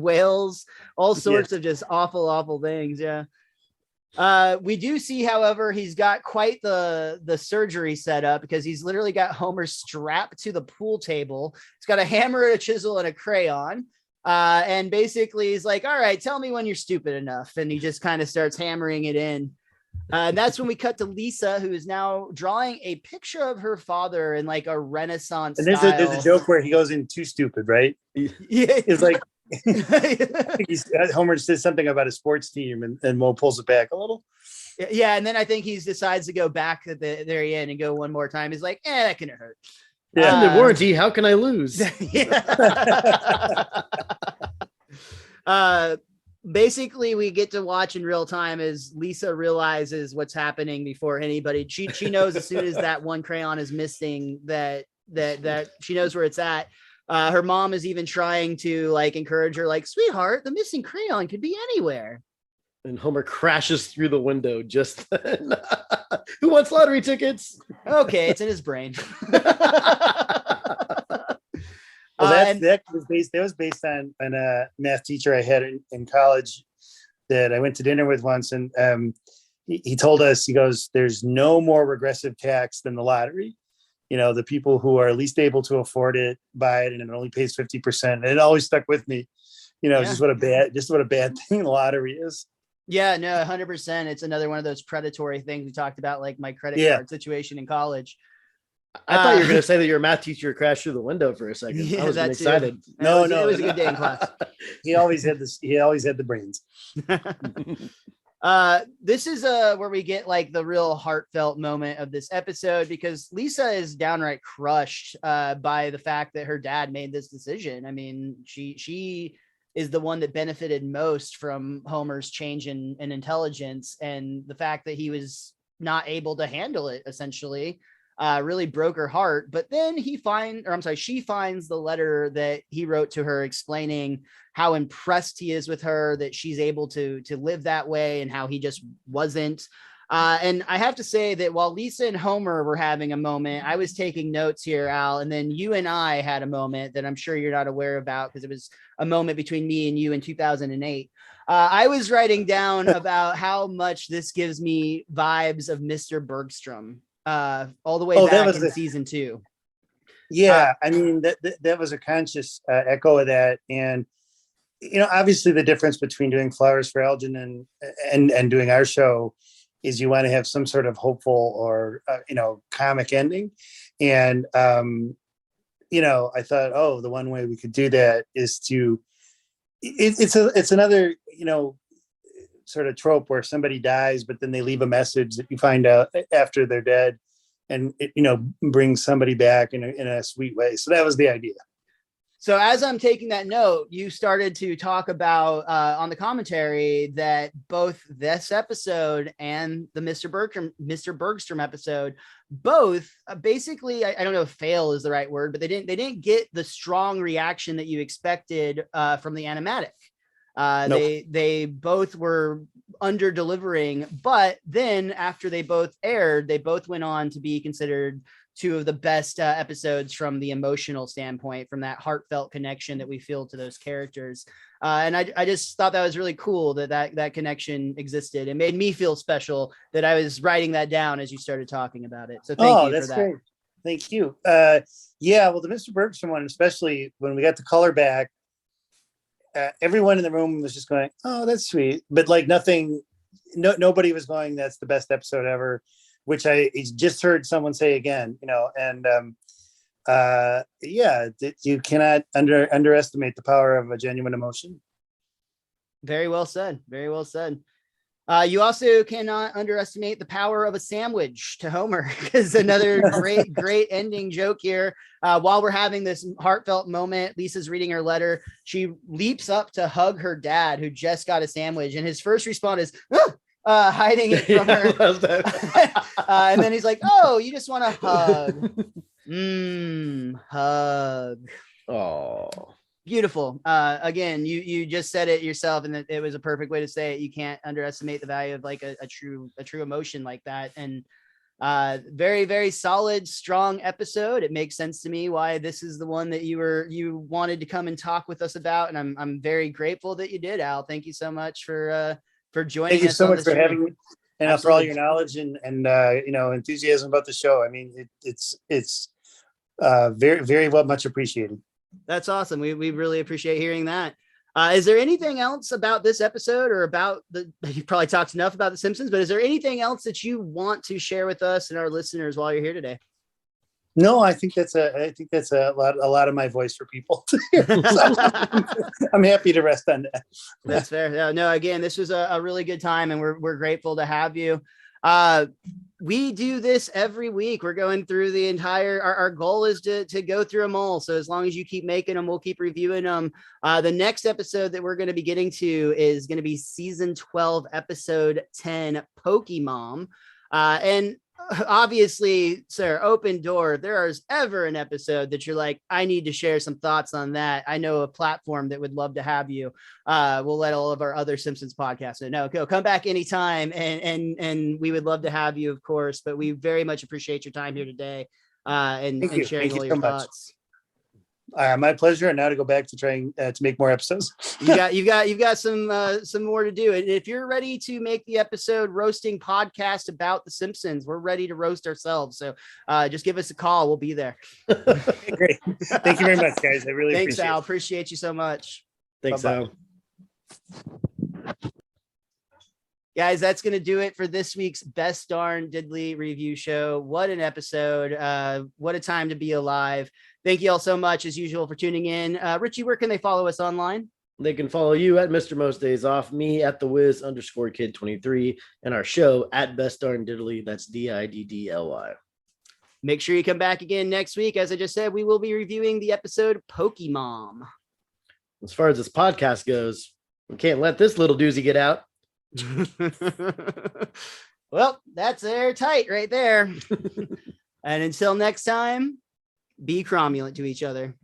Speaker 1: whales, all sorts of just awful things. Yeah. We do see, however, he's got quite the surgery set up because he's literally got Homer strapped to the pool table. He's got a hammer, a chisel, and a crayon. And basically he's like, all right, tell me when you're stupid enough. And he just kind of starts hammering it in. And that's when we cut to Lisa, who is now drawing a picture of her father in a Renaissance
Speaker 3: and there's a joke where he goes in too stupid, right? Yeah. It's like Homer says something about a sports team and Mo pulls it back a little.
Speaker 1: Yeah, and then I think he decides to go back at the very end and go one more time. He's like, that couldn't hurt.
Speaker 2: Yeah, under warranty, how can I lose?
Speaker 1: Basically, we get to watch in real time as Lisa realizes what's happening before anybody. She knows as soon as that one crayon is missing that she knows where it's at. Her mom is even trying to encourage her, sweetheart, the missing crayon could be anywhere.
Speaker 2: And Homer crashes through the window just then. Who wants lottery tickets?
Speaker 1: Okay, it's in his brain.
Speaker 3: Well, that was based on a math teacher I had in college that I went to dinner with once, and he told us, he goes, "There's no more regressive tax than the lottery. The people who are least able to afford it buy it, and it only pays 50%." And it always stuck with me. Just what a bad thing the lottery is.
Speaker 1: Yeah, no, 100%. It's another one of those predatory things we talked about, like my credit card situation in college.
Speaker 2: I thought you were going to say that your math teacher crashed through the window for a second.
Speaker 1: Yeah,
Speaker 2: I was excited.
Speaker 3: No,
Speaker 1: it was a good day in class.
Speaker 3: He always had the brains.
Speaker 1: This is where we get the real heartfelt moment of this episode, because Lisa is downright crushed by the fact that her dad made this decision. I mean, she is the one that benefited most from Homer's change in intelligence, and the fact that he was not able to handle it essentially really broke her heart. But then she finds the letter that he wrote to her explaining how impressed he is with her, that she's able to live that way, and how he just wasn't. And I have to say that while Lisa and Homer were having a moment, I was taking notes here, Al, and then you and I had a moment that I'm sure you're not aware about because it was a moment between me and you in 2008. I was writing down about how much this gives me vibes of Mr. Bergstrom all the way back in season 2.
Speaker 3: Yeah, I mean that was a conscious echo of that, and obviously the difference between doing Flowers for Elgin and doing our show is you want to have some sort of hopeful or comic ending, and I thought, oh, the one way we could do that is to it's another sort of trope where somebody dies, but then they leave a message that you find out after they're dead, and it brings somebody back in a sweet way. So that was the idea.
Speaker 1: So as I'm taking that note, you started to talk about on the commentary that both this episode and the Mr. Bergstrom episode, both basically, I don't know if fail is the right word, but they didn't get the strong reaction that you expected from the animatic. Nope. They both were under delivering, but then after they both aired, they both went on to be considered two of the best episodes from the emotional standpoint, from that heartfelt connection that we feel to those characters. And I just thought that was really cool that connection existed. It made me feel special that I was writing that down as you started talking about it. So thank you for that. Great.
Speaker 3: Thank you. Yeah, well, the Mr. Bergstrom one, especially when we got the color back, everyone in the room was just going, oh, that's sweet. But like nobody was going, that's the best episode ever, which I just heard someone say again, and you cannot underestimate the power of a genuine emotion.
Speaker 1: Very well said. Very well said. You also cannot underestimate the power of a sandwich to Homer, because another great ending joke here. While we're having this heartfelt moment, Lisa's reading her letter. She leaps up to hug her dad, who just got a sandwich, and his first response is, hiding it from her. And then he's like, oh, you just want to hug. Hug.
Speaker 2: Oh,
Speaker 1: beautiful. Again, you just said it yourself, and it was a perfect way to say it. You can't underestimate the value of like a true emotion like that. And very, very solid, strong episode. It makes sense to me why this is the one that you wanted to come and talk with us about. And I'm very grateful that you did, Al. Thank you so much for joining us.
Speaker 3: Thank you so much for having me, and for all your knowledge and enthusiasm about the show. I mean, it's very, very well much appreciated.
Speaker 1: That's awesome. We really appreciate hearing that. Is there anything else about this episode or about you probably talked enough about The Simpsons, but is there anything else that you want to share with us and our listeners while you're here today?
Speaker 3: No, I think that's a lot of my voice for people to hear. So I'm happy to rest on that.
Speaker 1: That's fair. No, again, this was a really good time, and we're grateful to have you. We do this every week. We're going through the entire, our goal is to go through them all. So as long as you keep making them, we'll keep reviewing them. The next episode that we're going to be getting to is going to be season 12, episode 10, Pokemon. And obviously, sir, open door. If there is ever an episode that you're like, I need to share some thoughts on that, I know a platform that would love to have you. We'll let all of our other Simpsons podcasts know. Go come back anytime, and we would love to have you, of course. But we very much appreciate your time here today and sharing all your thoughts.
Speaker 3: My pleasure. And now to go back to trying to make more episodes.
Speaker 1: You've got some more to do. And if you're ready to make the episode roasting podcast about The Simpsons, we're ready to roast ourselves. So just give us a call. We'll be there.
Speaker 3: Great. Thank you very much, guys. I really
Speaker 1: Thanks,
Speaker 3: appreciate
Speaker 1: Al.
Speaker 3: it.
Speaker 1: Appreciate you so much.
Speaker 2: Thanks,
Speaker 3: Bye-bye.
Speaker 2: Al.
Speaker 1: Guys, that's going to do it for this week's Best Darn Diddly review show. What an episode. What a time to be alive. Thank you all so much, as usual, for tuning in. Richie, where can they follow us online?
Speaker 2: They can follow you at Mr. Most Days Off, me at @TheWiz_Kid23, and our show at Best Darn Diddly. That's DIDDLY.
Speaker 1: Make sure you come back again next week. As I just said, we will be reviewing the episode Pokemon.
Speaker 2: As far as this podcast goes, we can't let this little doozy get out.
Speaker 1: Well, that's airtight right there. And until next time, be cromulent to each other.